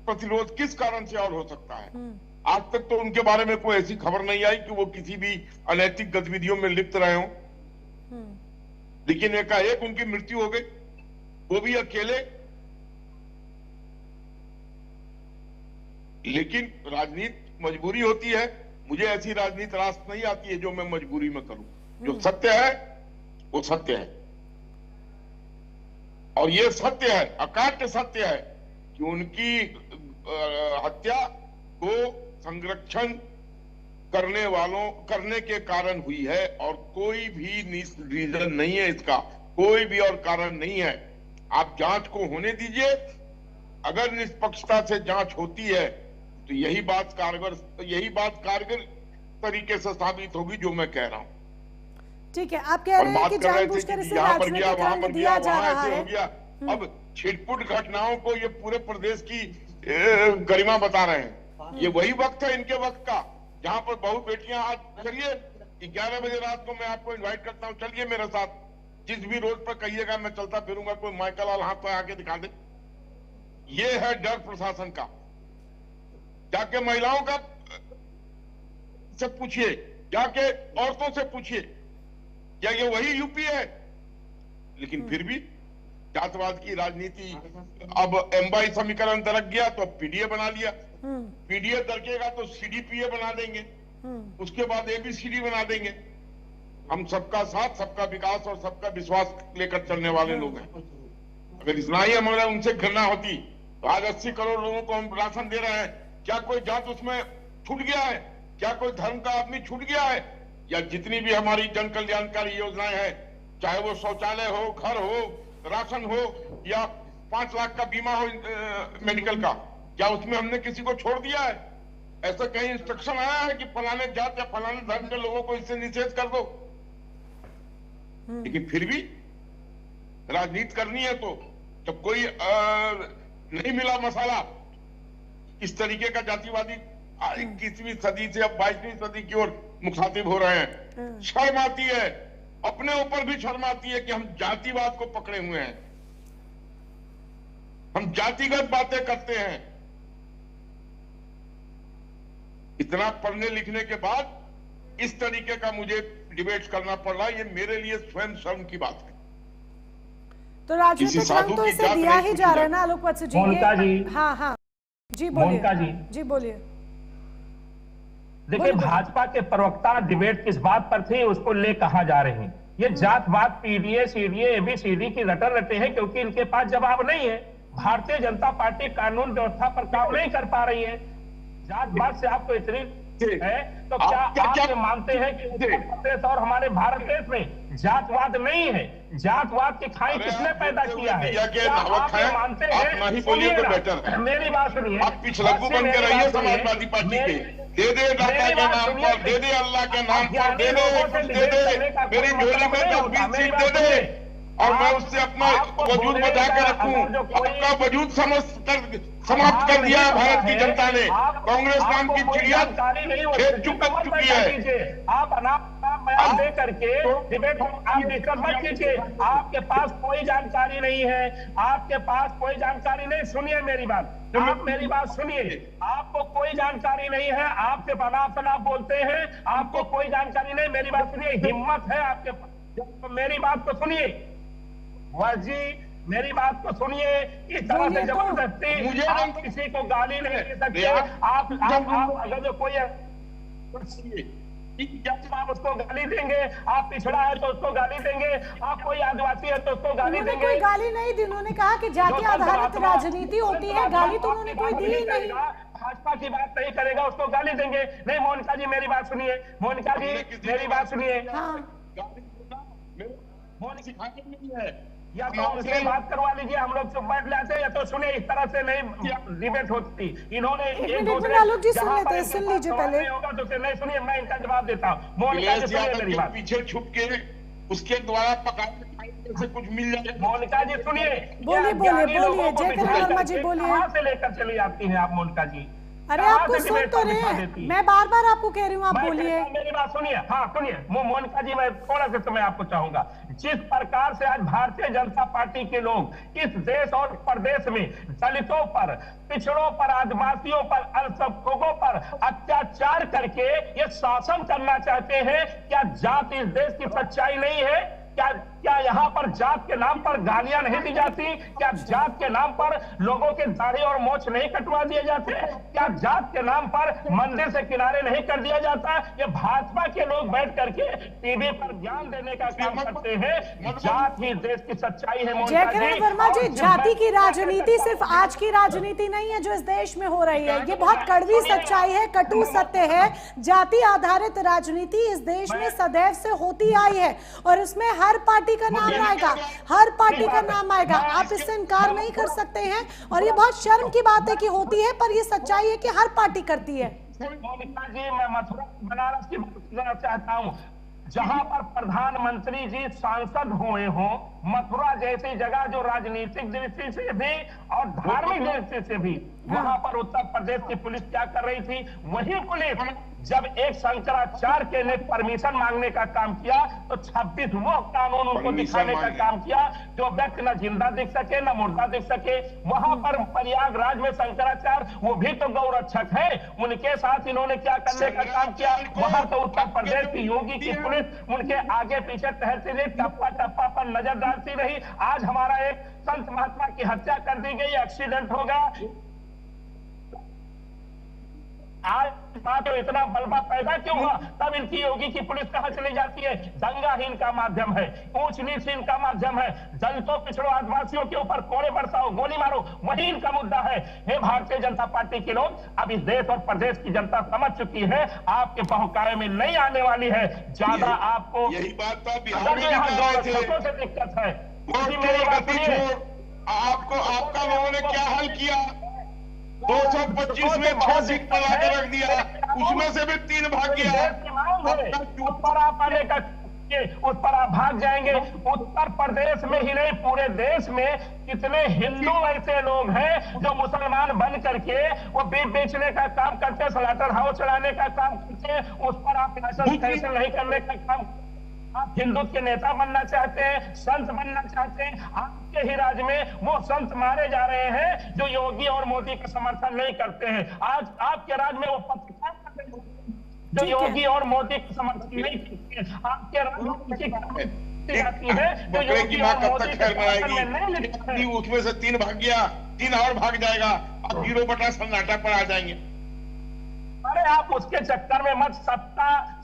प्रतिरोध किस कारण से और हो सकता है? आज तक तो उनके बारे में कोई ऐसी खबर नहीं आई कि वो किसी भी अनैतिक गतिविधियों में लिप्त रहे हों। लेकिन एकाएक उनकी मृत्यु हो गई, वो भी अकेले। लेकिन राजनीति मजबूरी होती है। मुझे ऐसी राजनीति रास नहीं आती है जो मैं मजबूरी में करूं। जो सत्य है वो सत्य है, और ये सत्य है, अकाट्य सत्य है कि उनकी हत्या को संरक्षण करने के कारण हुई है, और कोई भी रीजन नहीं है इसका, कोई भी और कारण नहीं है। आप जांच को होने दीजिए। अगर निष्पक्षता से जांच होती है तो यही बात कारगर तरीके से साबित होगी जो मैं कह रहा हूं। ठीक है, आप कह रहे हैं कि जानबूझकर इसे राजनीतिक रंग दिया जा रहा है। अब छिटपुट घटनाओं को ये पूरे प्रदेश की गरिमा बता रहे हैं। ये वही वक्त है इनके वक्त का जहां पर बहु बेटियां, आज चलिए 11 बजे रात को मैं आपको इनवाइट करता हूं, चलिए मेरे साथ, जिस भी रोड पर कहिएगा मैं चलता फिरूंगा, कोई माइकल वाला हाथ पर आके दिखा दे। ये है डर प्रशासन का। जाके महिलाओं का से पूछिए, जाके औरतों से पूछिए, क्या ये वही यूपी है? लेकिन फिर भी जातवाद की राजनीति। अब एमवाई समीकरण दरक गया तो अब पीडीए बना लिया, पीडीए दरकेगा तो सीडीपीए बना देंगे, उसके बाद एबीसीडी बना देंगे। हम सबका साथ, सबका विकास और सबका विश्वास लेकर चलने वाले लोग हैं। अगर इतना ही हमारे उनसे घृणा होती तो आज 80 करोड़ लोगों को हम राशन दे रहे हैं। क्या कोई जात उसमें छूट गया है? क्या कोई धर्म का आदमी छूट गया है? या जितनी भी हमारी जन कल्याणकारी योजनाएं हैं, चाहे वो शौचालय हो, घर हो, राशन हो, या 5 लाख का बीमा हो मेडिकल का, क्या उसमें हमने किसी को छोड़ दिया है? ऐसा कहीं इंस्ट्रक्शन आया है कि फलाने जात या फलाने धर्म के लोगों को इससे निषेध कर दो? लेकिन फिर भी राजनीति करनी है तो जब कोई नहीं मिला मसाला, इस तरीके का जातिवादी 21वीं सदी से अब 22वीं सदी की ओर मुखातिब हो रहे हैं। शर्म आती है। अपने ऊपर भी शर्म आती है कि हम जातिवाद को पकड़े हुए हैं, हम जातिगत बातें करते हैं। इतना पढ़ने लिखने के बाद इस तरीके का मुझे डिबेट करना पड़ रहा है, ये मेरे लिए स्वयं शर्म की बात है। तो राजनीतिक रंग तो इसे दिया ही जा रहा है ना आलोक वत्स जी। हाँ हाँ जी बोलिए जी बोलिए। देखिए भाजपा के प्रवक्ता डिबेट किस बात पर थे उसको ले कहा जा रहे हैं। ये जातवाद पीडीए सीडीए एबीसीडी की रटर रटे हैं क्योंकि इनके पास जवाब नहीं है। भारतीय जनता पार्टी कानून व्यवस्था पर काम नहीं कर पा रही है। जातवाद से आपको इतनी है तो क्या आप मानते हैं कि उत्तर प्रदेश और हमारे भारत देश में जातवाद नहीं है? जातवाद की खाई किसने पैदा किया है? क्या आप मानते हैं? सुनिए मेरी बात सुनिए। आप पिछलग्गू बन के रहिए समाजवादी पार्टी के, दे दे दाता के नाम पर, दे दे अल्लाह के नाम पर, दे दे मेरी झोली में 10-20 सीट दे दे और मैं उससे अपना वजूद बचा के रखूं। अपना वजूद समाप्त कर दिया भारत की जनता ने। कांग्रेस नाम की चिड़िया खेत चुकी है। आप बयान दे करके डिबेट आप डिस्कस मत कीजिए। आपके पास कोई जानकारी नहीं है, आपके पास कोई जानकारी नहीं। सुनिए मेरी बात, आप मेरी बात सुनिए। आपको कोई जानकारी नहीं है, आप सिर्फ अनाप बोलते हैं, आपको कोई जानकारी नहीं। मेरी बात सुनिए, हिम्मत है आपके पास, मेरी बात तो सुनिए जी, मेरी बात को सुनिए। इस तरह से जबरदस्ती आप किसी को गाली नहीं दे सकते। आप अगर जो कोई आप उसको गाली देंगे, आप पिछड़ा है तो उसको गाली देंगे, आप कोई आदिवासी है तो उसको गाली देंगे। कोई गाली नहीं दी, उन्होंने कहा कि जाति आधारित राजनीति होती है, गाली तो उन्होंने कोई दी ही नहीं। भाजपा की बात नहीं करेगा उसको गाली देंगे। नहीं मोनिका जी मेरी बात सुनिए, मोनिका जी मेरी बात सुनिए। या तो उनसे बात करवा लीजिए, हम लोग चुप बैठ जाते हैं, या तो सुने। इस तरह से नहीं डिबेट होती। इन्होंने एक दूसरे सुन लीजिए पहले होगा तो नहीं सुनिए, मैं इनका जवाब देता हूँ। मोनिका जी सुनिए मेरी बात। पीछे छुप के उसके द्वारा पकाने से कुछ मिल जाए। मोनिका जी सुनिए, बोलिए वर्मा जी बोलिए। कहाँ से लेकर चली आती है आप मोनिका जी? अरे आपको सुन तो रहे हैं, मैं बार बार आपको कह रही हूँ, आप बोलिए। मेरी बात सुनिए। हाँ सुनिए मोनिका जी, मैं थोड़ा सा समय आपको चाहूंगा। जिस प्रकार से आज भारतीय जनता पार्टी के लोग इस देश और प्रदेश में दलितों पर, पिछड़ों पर, आदिवासियों पर, अल्पसंख्यकों पर अत्याचार करके ये शासन करना चाहते हैं, क्या जात इस देश की सच्चाई नहीं है? क्या यहाँ पर जात के नाम पर गालियां नहीं दी जाती? क्या जात के नाम पर लोगों के दाढ़ी और मोछ नहीं कटवा दिए जाते? क्या जात के नाम पर मंदिर से किनारे नहीं कर दिया जाता? ये भाजपा के लोग बैठ करके टीवी पर ज्ञान देने का काम करते हैं। जात ही देश की सच्चाई है। जयकिरण वर्मा जी, जाति की राजनीति सिर्फ आज की राजनीति नहीं है जो इस देश में हो रही है, ये बहुत कड़वी सच्चाई है, कटु सत्य है। जाति आधारित राजनीति इस देश में सदैव से होती आई है और उसमें हर पार्टी का नाम आएगा, हर पार्टी का नाम आएगा। आप इससे इनकार नहीं कर सकते हैं और ये बहुत शर्म की बात है कि होती है, पर ये सच्चाई है कि हर पार्टी करती है। मोनिका जी, मैं मथुरा बनारस की बात करना चाहता हूँ, जहां पर प्रधानमंत्री जी सांसद हुए हों। मथुरा जैसी जगह जो राजनीतिक दृष्टि से भी और धार्मिक दृष्टि से भी, वहां पर उत्तर प्रदेश की पुलिस क्या कर रही थी? वही पुलिस जब एक शंकराचार्य ने परमिशन मांगने का काम किया तो 26 वो कानून उनको दिखाने का काम किया जो व्यक्ति न जिंदा दिख सके न मुर्दा दिख सके। वहां पर प्रयागराज में शंकराचार्य, वो भी तो गौरक्षक है, उनके साथ इन्होंने क्या करने का काम किया? वहां तो उत्तर प्रदेश की योगी की पुलिस उनके आगे पीछे टहलती रही, टप्पा टप्पा पर नजर डालती रही। आज हमारा एक संत महात्मा की हत्या कर दी गई, एक्सीडेंट हो गया। आज तो इतना बलबा पैदा क्यों हुआ? तब इनकी योगी की पुलिस कहां चली जाती है? दंगा ही इनका माध्यम है, ऊंच नीच इनका माध्यम है। दलितों, पिछड़ों, आदिवासियों के ऊपर कोड़े बरसाओ, गोली मारो, वही इनका मुद्दा है। हे भारतीय जनता पार्टी के लोग, अब इस देश और प्रदेश की जनता समझ चुकी है, आपके बहकावे में नहीं आने वाली है। ज्यादा आपको यही बात तो गौरक्षकों से दिक्कत है। मेरी बात सुनिए, आपको आपका लोगों ने क्या हल किया? 225 में 6 सीट बना के रख दिया, उसमें से भी 3 भाग गया। उस पर आप आने का, उस पर आप भाग जाएंगे। उत्तर प्रदेश में ही नहीं, पूरे देश में कितने हिंदू ऐसे लोग हैं जो मुसलमान बन करके वो बीफ बेचने का काम करते, स्लॉटर हाउस चलाने का काम करते, उस पर आप लाइसेंस कैंसिल नहीं करने का काम। आप हिंदुत्व के नेता बनना चाहते हैं, संत बनना चाहते हैं। आपके ही राज्य में वो संत मारे जा रहे हैं जो योगी और मोदी का समर्थन नहीं करते हैं। आज आपके राज्य में वो पत्रकार जो योगी और मोदी का समर्थन नहीं करते हैं। आपके राज्य में जाती है जो योगी और मोदी के समर्थन में नहीं लिखते। उसमें से 3 भाग गया, 3 और भाग जाएगा, आप 0 बटा सन्नाटा पर आ जाएंगे। अरे आप उसके चक्कर में मत,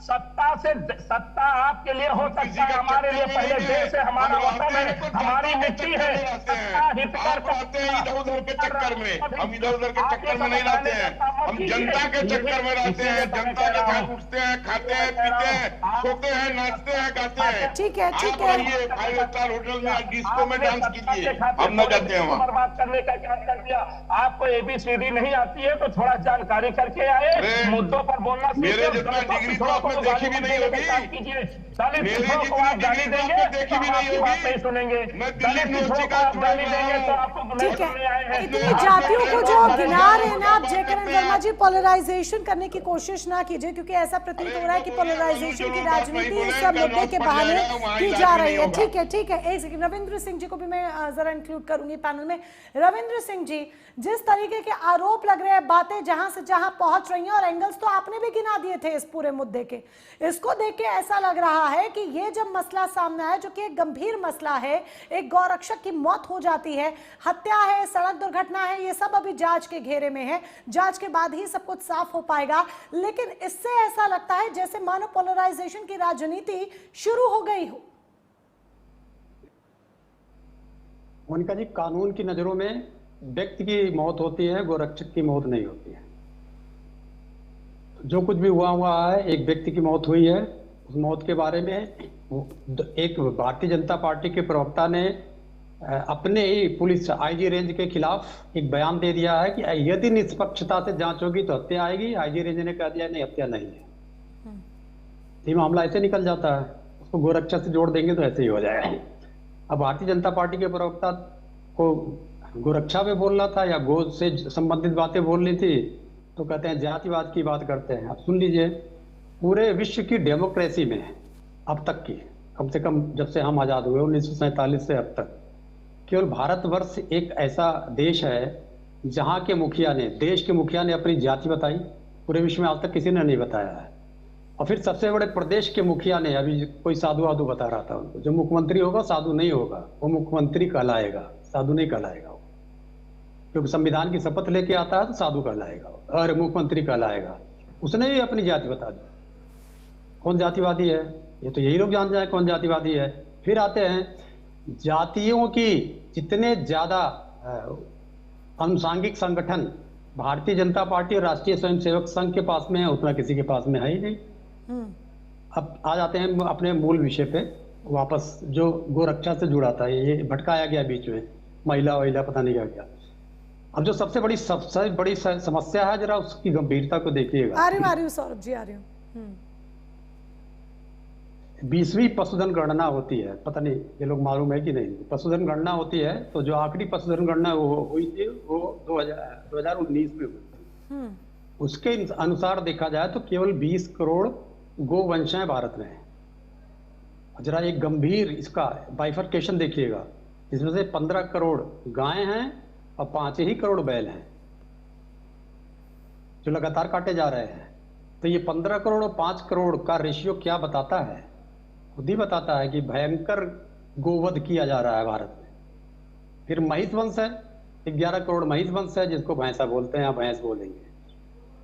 सत्ता आपके लिए हो सकता है, हमारे लिए पहले देश है, हमारा वतन है, हमारी मिट्टी है। इधर-उधर के चक्कर में, हम इधर-उधर के चक्कर में नहीं रहते हैं, हम जनता के चक्कर में रहते हैं। जनता के साथ उठते हैं, खाते हैं, पीते हैं, सोते हैं, नाचते हैं, गाते हैं। ठीक है, ठीक है। 5 स्टार होटल में डिस्को में डांस कीजिए, हम न जाते हैं वहाँ। बर्बाद करने का क्या कर दिया? आपको ABCD नहीं आती है तो थोड़ा जानकारी करके आए, मुद्दों पर बोलना सीखिए। मेरे जितना डिग्री तो आपने देखी भी नहीं होगी, मेरी जितनी डिग्री तो आपने देखी भी नहीं होगी, सुनेंगे। मैं दिल्ली यूनिवर्सिटी का गाली देंगे तो आपको ठीक है। इतनी जातियों को जो गिना रहे हैं ना आप जयकरण वर्मा जी, पोलराइजेशन करने की कोशिश ना कीजिए, क्योंकि ऐसा प्रतीत हो रहा है कि पोलराइजेशन की राजनीति इस मुद्दे के बहाने की जा रही है। ठीक है, ठीक है। एक सेकंड, रविंद्र सिंह जी को भी मैं जरा इंक्लूड करूंगी पैनल में। रविंद्र सिंह जी, जिस तरीके के आरोप लग रहे हैं, बातें जहां से जहां पहुंच रही हैं, और एंगल्स तो आपने भी गिना दिए थे इस पूरे मुद्दे के, इसको देख के ऐसा लग रहा है कि ये जब मसला सामने आया, जो कि एक गंभीर मसला है, एक गौरक्षक की मौत हो जाती है, हत्या है, सड़क दुर्घटना है, ये सब अभी जांच के घेरे में है, जांच के बाद ही सब कुछ साफ हो पाएगा। लेकिन इससे ऐसा लगता है जैसे मानो पोलराइजेशन की राजनीति शुरू हो गई हो। मोनिका जी, कानून की नजरों में व्यक्ति की मौत होती है, गोरक्षक की मौत नहीं होती है। जो कुछ भी हुआ है, एक व्यक्ति की मौत हुई है, उस मौत के बारे में एक भारतीय जनता पार्टी के प्रवक्ता ने अपने ही पुलिस IG रेंज के खिलाफ एक बयान दे दिया है कि यदि निष्पक्षता से जांच होगी तो हत्या आएगी। IG रेंज ने कह दिया नहीं, हत्या नहीं है। ये मामला ऐसे निकल जाता है, उसको गोरक्षक से जोड़ देंगे तो ऐसे ही हो जाएगा। अब भारतीय जनता पार्टी के प्रवक्ता को गोरक्षा पे बोलना था या गो से संबंधित बातें बोलनी थी, तो कहते हैं जातिवाद की बात करते हैं। अब सुन लीजिए, पूरे विश्व की डेमोक्रेसी में अब तक की, कम से कम जब से हम आज़ाद हुए 1947 से अब तक, केवल भारतवर्ष एक ऐसा देश है जहाँ के मुखिया ने, देश के मुखिया ने अपनी जाति बताई। पूरे विश्व में आज तक किसी ने नहीं बताया है। और फिर सबसे बड़े प्रदेश के मुखिया ने, अभी कोई साधु वाधु बता रहा था उनको, जो मुख्यमंत्री होगा साधु नहीं होगा, वो मुख्यमंत्री कहलाएगा, साधु नहीं कहलाएगा। क्योंकि संविधान की शपथ लेके आता है तो साधु कहलाएगा और मुख्यमंत्री कहलाएगा। उसने भी अपनी जाति बता दी। कौन जातिवादी है? ये तो यही लोग जान जाए कौन जातिवादी है। फिर आते हैं जातियों की जितने ज्यादा अनुसांगिक संगठन भारतीय जनता पार्टी और राष्ट्रीय स्वयंसेवक संघ के पास में है, उतना किसी के पास में है ही नहीं। अब आ जाते हैं अपने मूल विषय पे वापस, जो गोरक्षा से जुड़ा था। ये भटकाया गया बीच में, महिला वहिला पता नहीं क्या गया। अब जो सबसे बड़ी समस्या है, जरा उसकी गंभीरता को देखिएगा। आ रही हूं सौरभ जी, आ रही हूं। 20वीं पशुधन गणना होती है, पता नहीं ये लोग मालूम है कि नहीं। पशुधन गणना होती है, तो जो आखिरी पशुधन गणना वो हुई थी वो 2019 में हुई थी। उसके अनुसार देखा जाए तो केवल 20 करोड़ गोवंश हैं भारत में। जरा एक गंभीर इसका बाइफर्केशन देखिएगा, इसमें से 15 करोड़ गायें हैं और 5 ही करोड़ बैल हैं जो लगातार काटे जा रहे हैं। तो ये 15 करोड़ और 5 करोड़ का रेशियो क्या बताता है? खुद ही बताता है कि भयंकर गोवध किया जा रहा है भारत में। फिर महिष वंश है, 11 करोड़ महिष वंश है, जिसको भैंसा बोलते हैं या भैंस बोलेंगे।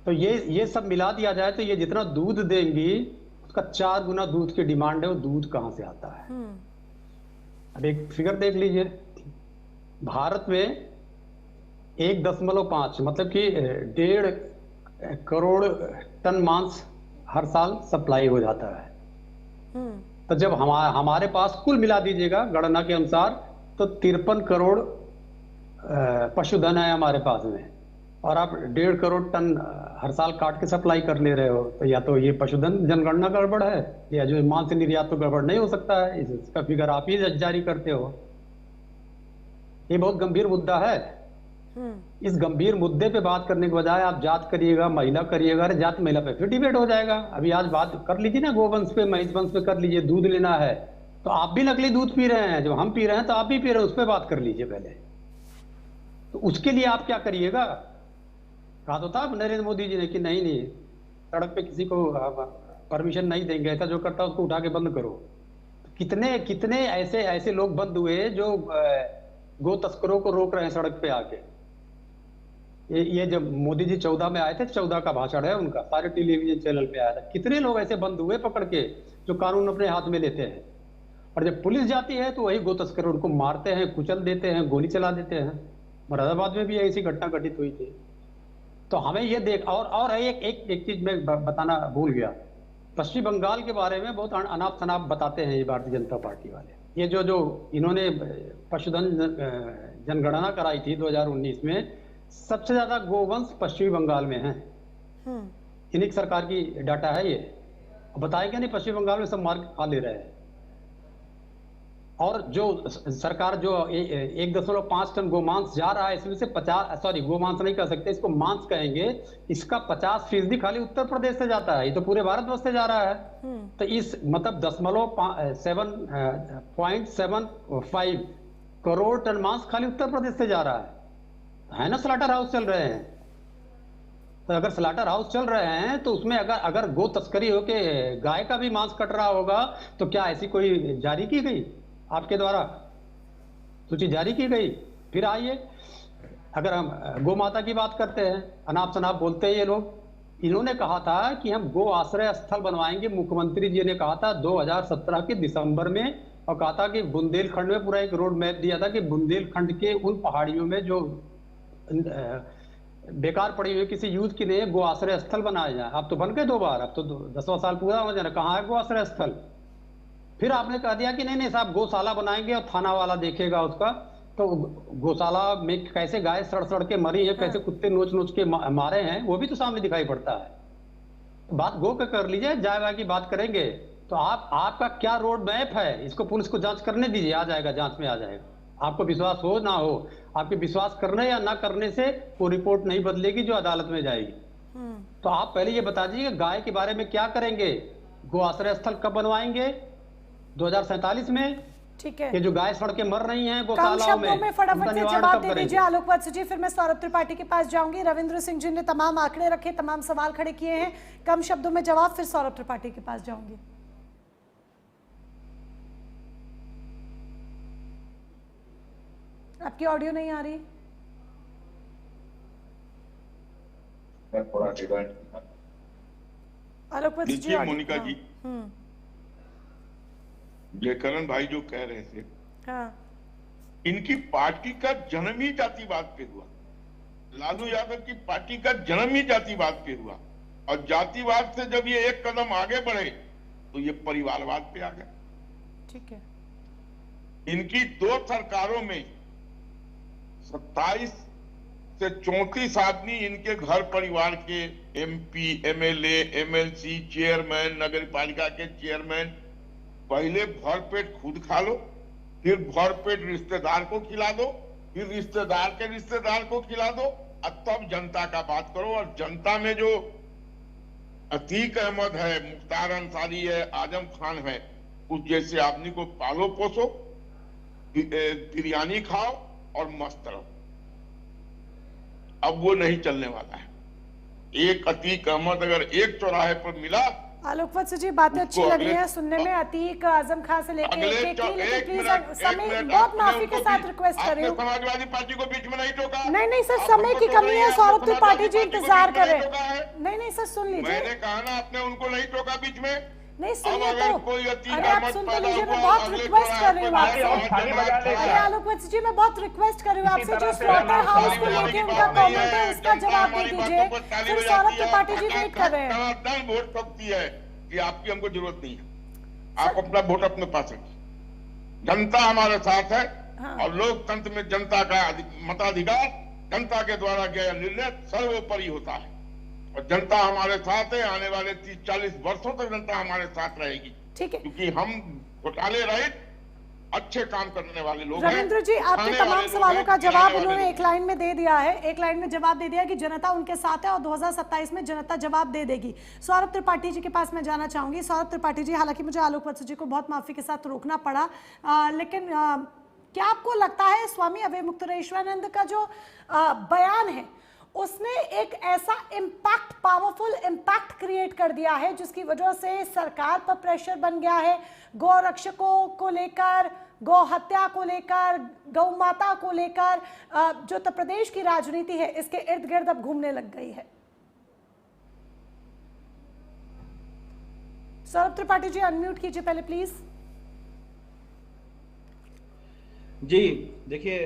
तो ये सब मिला दिया जाए तो ये जितना दूध देंगी उसका 4 गुना दूध की डिमांड है। वो दूध कहां से आता है? अब एक फिगर देख लीजिए, भारत में 1.5 मतलब कि 1.5 करोड़ टन मांस हर साल सप्लाई हो जाता है। तो जब हमारे पास कुल मिला दीजिएगा गणना के अनुसार तो 53 करोड़ पशुधन है हमारे पास में, और आप 1.5 करोड़ टन हर साल काट के सप्लाई कर ले रहे हो। तो या तो ये पशुधन जनगणना गड़बड़ है, या जो मांस निर्यात तो गड़बड़ नहीं हो सकता है, इसका फिगर आप ही जारी करते हो। ये बहुत गंभीर मुद्दा है। इस गंभीर मुद्दे पे बात करने के बजाय आप जात करिएगा, महिला करिएगा। अरे जात महिला पे फिर डिबेट हो जाएगा। अभी आज बात कर लीजिए ना, गोवंश पे, महिष वंश पे कर लीजिए। दूध लेना है तो आप भी नकली दूध पी रहे हैं, जब हम पी रहे हैं तो आप भी पी रहे हैं, उस पर बात कर लीजिए पहले। तो उसके लिए आप क्या करिएगा? कहा तो था नरेंद्र मोदी जी ने कि नहीं नहीं, सड़क पे किसी को परमिशन नहीं देंगे, ऐसा जो करता है उसको उठा के बंद करो। कितने कितने ऐसे ऐसे लोग बंद हुए जो गो तस्करों को रोक रहे हैं सड़क पे आके। ये जब मोदी जी 14 में आए थे, 14 का भाषण है उनका, सारे टेलीविजन चैनल पे आया था। कितने लोग ऐसे बंद हुए पकड़ के जो कानून अपने हाथ में लेते हैं, और जब पुलिस जाती है तो वही गो तस्कर उनको मारते हैं, कुचल देते हैं, गोली चला देते हैं। मुरादाबाद में भी ऐसी घटना घटित हुई थी। तो हमें ये देख, और एक चीज मैं बताना भूल गया। पश्चिम बंगाल के बारे में बहुत अनाप शनाप बताते हैं ये भारतीय जनता पार्टी वाले। ये जो इन्होंने पशुधन जनगणना कराई थी 2019 में, सबसे ज्यादा गोवंश पश्चिमी बंगाल में है। इन्हीं सरकार की डाटा है ये। बताएंगे नहीं, पश्चिम बंगाल में सब मार खा ले रहे हैं। और जो सरकार जो 1.5 टन गोमांस जा रहा है, इसमें से 50, सॉरी गोमांस नहीं कह सकते, इसको मांस कहेंगे, इसका 50% खाली उत्तर प्रदेश से जाता है। ये तो पूरे भारतवर्ष से जा रहा है। तो इस मतलब 7.75 करोड़ टन मांस खाली उत्तर प्रदेश से जा रहा है ना। स्लाटर हाउस चल रहे हैं। तो अगर स्लाटर हाउस चल रहे हैं तो उसमें अगर गो तस्करी होके गाय का भी मांस कट रहा होगा, तो क्या ऐसी कोई जारी की गई आपके द्वारा, सूची जारी की गई? फिर आइए, अगर हम गौ माता की बात करते हैं, अनाप शनाप बोलते हैं ये लोग। इन्होंने कहा था कि हम गो आश्रय स्थल बनवाएंगे। मुख्यमंत्री जी ने कहा था 2017 के दिसंबर में, और कहा था कि बुंदेलखंड में पूरा एक रोड मैप दिया था कि बुंदेलखंड के उन पहाड़ियों में जो बेकार पड़ी हुई किसी यूथ के लिए गो आश्रय स्थल बनाया जाए। अब तो बन गए 2 बार, अब तो 10वां साल पूरा हो जाना। कहाँ है गो आश्रय स्थल? फिर आपने कह दिया कि नहीं साहब गौशाला बनाएंगे और थाना वाला देखेगा उसका। तो गौशाला में कैसे गाय सड़ के मरी है, कैसे कुत्ते नोच के मारे हैं, वो भी तो सामने दिखाई पड़ता है। बात गो पे कर लीजिए, जायवा की बात करेंगे तो आपका क्या रोड मैप है, इसको पुलिस को जांच करने दीजिए, आ जाएगा, जांच में आ जाएगा। आपको विश्वास हो ना हो, आपके विश्वास करने या ना करने से वो रिपोर्ट नहीं बदलेगी जो अदालत में जाएगी। तो आप पहले ये बता दीजिए गाय के बारे में क्या करेंगे, गो आश्रय स्थल कब बनवाएंगे? 2047 में? ठीक है। ये जो गाय सड़ के मर रही हैं गौशालाओं में फटाफट से जवाब दे दीजिए आलोक वत्स जी, फिर मैं सौरभ त्रिपाठी के पास जाऊंगी। रविंद्र सिंह जी ने तमाम आंकड़े रखे, तमाम सवाल खड़े किए हैं, कम शब्दों में जवाब, फिर सौरभ त्रिपाठी के पास जाऊंगी। आपकी ऑडियो नहीं आ रही। आलोक वत्स जी, मोनिका जी, जयकरण भाई जो कह रहे थे, हाँ। इनकी पार्टी का जन्म ही जातिवाद पे हुआ। लालू यादव की पार्टी का जन्म ही जातिवाद पे हुआ, और जातिवाद से जब ये एक कदम आगे बढ़े तो ये परिवारवाद पे आ गए। ठीक है। इनकी 2 सरकारों में 27 से 34 आदमी इनके घर परिवार के, MP, MLA, MLC, चेयरमैन, नगर पालिका के चेयरमैन, पहले भरपेट खुद खा लो, फिर भरपेट रिश्तेदार को खिला दो, फिर रिश्तेदार के रिश्तेदार को खिला दो, और तब जनता का बात करो। और जनता में जो अतीक अहमद है, मुख्तार अंसारी है, आजम खान है, उस जैसे आदमी को पालो पोसो, बिरयानी खाओ और मस्त रहो। अब वो नहीं चलने वाला है। एक अतीक अहमद अगर एक चौराहे पर मिला। आलोक वत्स जी, बातें अच्छी लग रही है सुनने में, अतीक, आजम खान से लेके बहुत माफी के साथ रिक्वेस्ट कर रही हूँ। समाजवादी पार्टी को बीच में नहीं टोका। नहीं सर, समय की कमी है, सौरभ त्रिपाठी जी इंतजार कर रहे हैं। नहीं सर, सुन लीजिए। मैंने कहा ना, आपने उनको नहीं टोका बीच में। नहीं सुनिए तो, अरे आप सुन तो लीजिए, मैं बहुत रिक्वेस्ट कर रही हूँ आपसे। आलोक वत्स जी, मैं बहुत रिक्वेस्ट कर रही हूँ आपसे, जो स्लॉटर हाउस को लेके उनका कमेंट है उसका जवाब दे दीजिए। फिर सौरभ त्रिपाठी जी वेट कर रहे हैं। वोट ठोकती है कि आपकी हमको जरूरत नहीं है, आप अपना वोट अपने पास रखिए। जनता हमारे साथ है, और लोकतंत्र में जनता का मताधिकार, जनता के द्वारा किया निर्णय सर्वोपरि होता है, और जनता हमारे साथ है। आने वाले 30-40 वर्षों तक जनता हमारे साथ रहेगी। ठीक है। क्योंकि हम घोटाले रहित अच्छे काम करने वाले लोग रविंद्र जी, आपके तमाम सवालों का जवाब इन्होंने एक लाइन में दे दिया है। एक लाइन में जवाब दे दिया कि जनता उनके साथ है और 2027 में जनता जवाब दे देगी। सौरभ त्रिपाठी जी के पास मैं जाना चाहूंगी। सौरभ त्रिपाठी जी, हालांकि मुझे आलोक वत्स जी को बहुत माफी के साथ रोकना पड़ा, लेकिन क्या आपको लगता है स्वामी अवधूतरेश्वरानंद का जो बयान है उसने एक ऐसा इम्पैक्ट, पावरफुल इम्पैक्ट क्रिएट कर दिया है जिसकी वजह से सरकार पर प्रेशर बन गया है, गौ रक्षकों को लेकर, गौ हत्या को लेकर, गौ माता को लेकर जो उत्तर प्रदेश की राजनीति है इसके इर्द गिर्द अब घूमने लग गई है? सौरभ त्रिपाठी जी, अनम्यूट कीजिए पहले प्लीज। जी देखिए,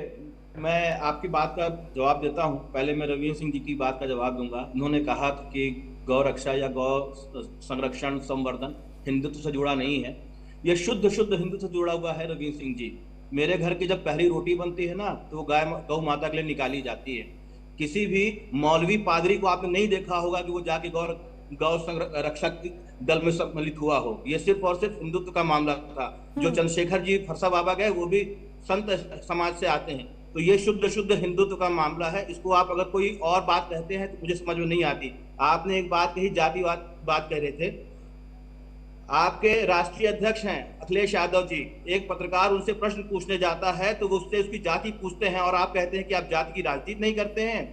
मैं आपकी बात का जवाब देता हूं। पहले मैं रविंद्र सिंह जी की बात का जवाब दूंगा। उन्होंने कहा कि गौ रक्षा या गौ संरक्षण संवर्धन हिंदुत्व से जुड़ा नहीं है। यह शुद्ध हिंदुत्व से जुड़ा हुआ है। रविंद्र सिंह जी, मेरे घर की जब पहली रोटी बनती है ना तो वो गौ माता के लिए निकाली जाती है। किसी भी मौलवी पादरी को आपने नहीं देखा होगा कि वो जाके गौ संरक्षक दल में सम्मिलित हुआ हो। ये सिर्फ और सिर्फ हिंदुत्व का मामला था। जो चंद्रशेखर जी फरसा बाबा गए वो भी संत समाज से आते हैं। तो ये शुद्ध हिंदुत्व का मामला है। इसको आप अगर कोई और बात कहते हैं तो मुझे समझ में नहीं आती। आपने एक बात कही, जातिवाद बात कह रहे थे। आपके राष्ट्रीय अध्यक्ष हैं अखिलेश यादव जी, एक पत्रकार उनसे प्रश्न पूछने जाता है तो वो उससे उसकी जाति पूछते हैं और आप कहते हैं कि आप जाति की राजनीति नहीं करते हैं।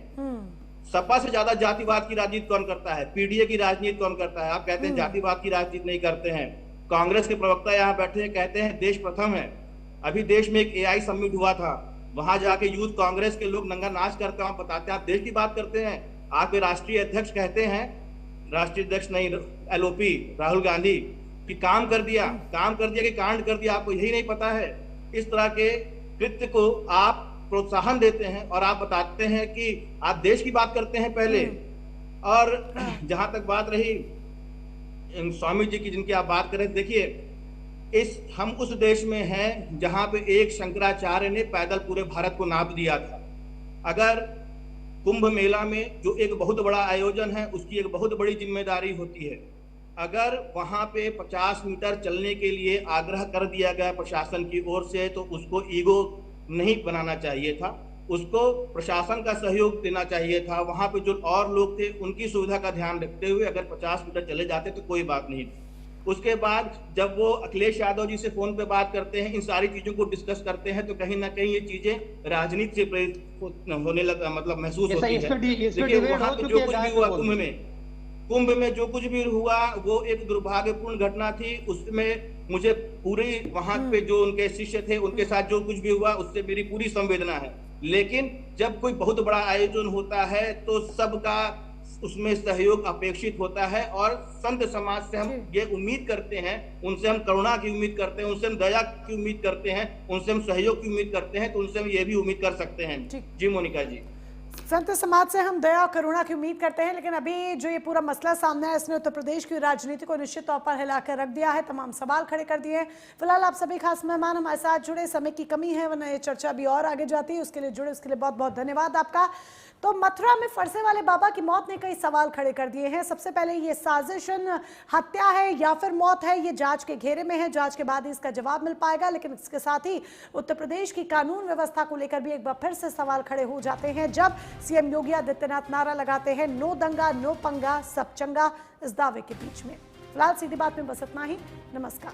सपा से ज्यादा जातिवाद की राजनीति कौन करता है? पीडीए की राजनीति कौन करता है? आप कहते हैं जातिवाद की राजनीति नहीं करते हैं। कांग्रेस के प्रवक्ता यहाँ बैठे हैं, कहते हैं देश प्रथम है। अभी देश में एक AI समिट हुआ था, वहां जाके यूथ कांग्रेस के लोग नंगा नाच करते हैं, बताते हैं आप देश की बात करते हैं। आपके राष्ट्रीय अध्यक्ष कहते हैं, राष्ट्रीय अध्यक्ष नहीं LOP राहुल गांधी, कि काम कर दिया कि कांड कर दिया। आपको यही नहीं पता है? इस तरह के कृत्य को आप प्रोत्साहन देते हैं और आप बताते हैं कि आप देश की बात करते हैं पहले। और जहां तक बात रही स्वामी जी की जिनकी आप बात करें, देखिए हम उस देश में हैं जहां पे एक शंकराचार्य ने पैदल पूरे भारत को नाप दिया था। अगर कुंभ मेला में जो एक बहुत बड़ा आयोजन है उसकी एक बहुत बड़ी जिम्मेदारी होती है, अगर वहां पे 50 मीटर चलने के लिए आग्रह कर दिया गया प्रशासन की ओर से तो उसको ईगो नहीं बनाना चाहिए था, उसको प्रशासन का सहयोग देना चाहिए था। वहां पे जो और लोग थे उनकी सुविधा का ध्यान रखते हुए अगर 50 मीटर चले जाते तो कोई बात नहीं थी। उसके बाद जब वो अखिलेश यादव जी से फोन पे बात करते हैं, इन सारी चीजों को डिस्कस करते हैं, तो कहीं ना कहीं ये चीजें राजनीति से प्रेरित होने लगा, मतलब महसूस होती है। देखिए वहां पे जो कुछ भी हुआ कुंभ में जो कुछ भी हुआ वो एक दुर्भाग्यपूर्ण घटना थी। उसमें मुझे पूरी वहां पे जो उनके शिष्य थे उनके साथ जो कुछ भी हुआ उससे मेरी पूरी संवेदना है। लेकिन जब कोई बहुत बड़ा आयोजन होता है तो सबका उसमें सहयोग अपेक्षित होता है और संत समाज से हम ये उम्मीद करते हैं, उनसे हम करुणा की उम्मीद करते हैं, उनसे हम दया की उम्मीद करते हैं, उनसे हम सहयोग की उम्मीद करते हैं, तो उनसे हम ये भी उम्मीद कर सकते हैं। जी मोनिका जी, संत समाज से हम दया और करुणा की उम्मीद करते हैं। लेकिन अभी जो ये पूरा मसला सामने है इसने उत्तर प्रदेश की राजनीति को निश्चित तौर पर हिलाकर रख दिया है, तमाम सवाल खड़े कर दिए हैं। फिलहाल आप सभी खास मेहमान हमारे साथ जुड़े, समय की कमी है वरना ये चर्चा भी और आगे जाती है, उसके लिए जुड़े उसके लिए बहुत बहुत धन्यवाद आपका। तो मथुरा में फरसे वाले बाबा की मौत ने कई सवाल खड़े कर दिए हैं। सबसे पहले ये साजिशन हत्या है या फिर मौत है, ये जांच के घेरे में है, जांच के बाद ही इसका जवाब मिल पाएगा। लेकिन इसके साथ ही उत्तर प्रदेश की कानून व्यवस्था को लेकर भी एक बार फिर से सवाल खड़े हो जाते हैं जब सीएम योगी आदित्यनाथ नारा लगाते हैं, नो दंगा नो पंगा सब चंगा, इस दावे के बीच में। फिलहाल सीधी बात में बस इतना ही। नमस्कार।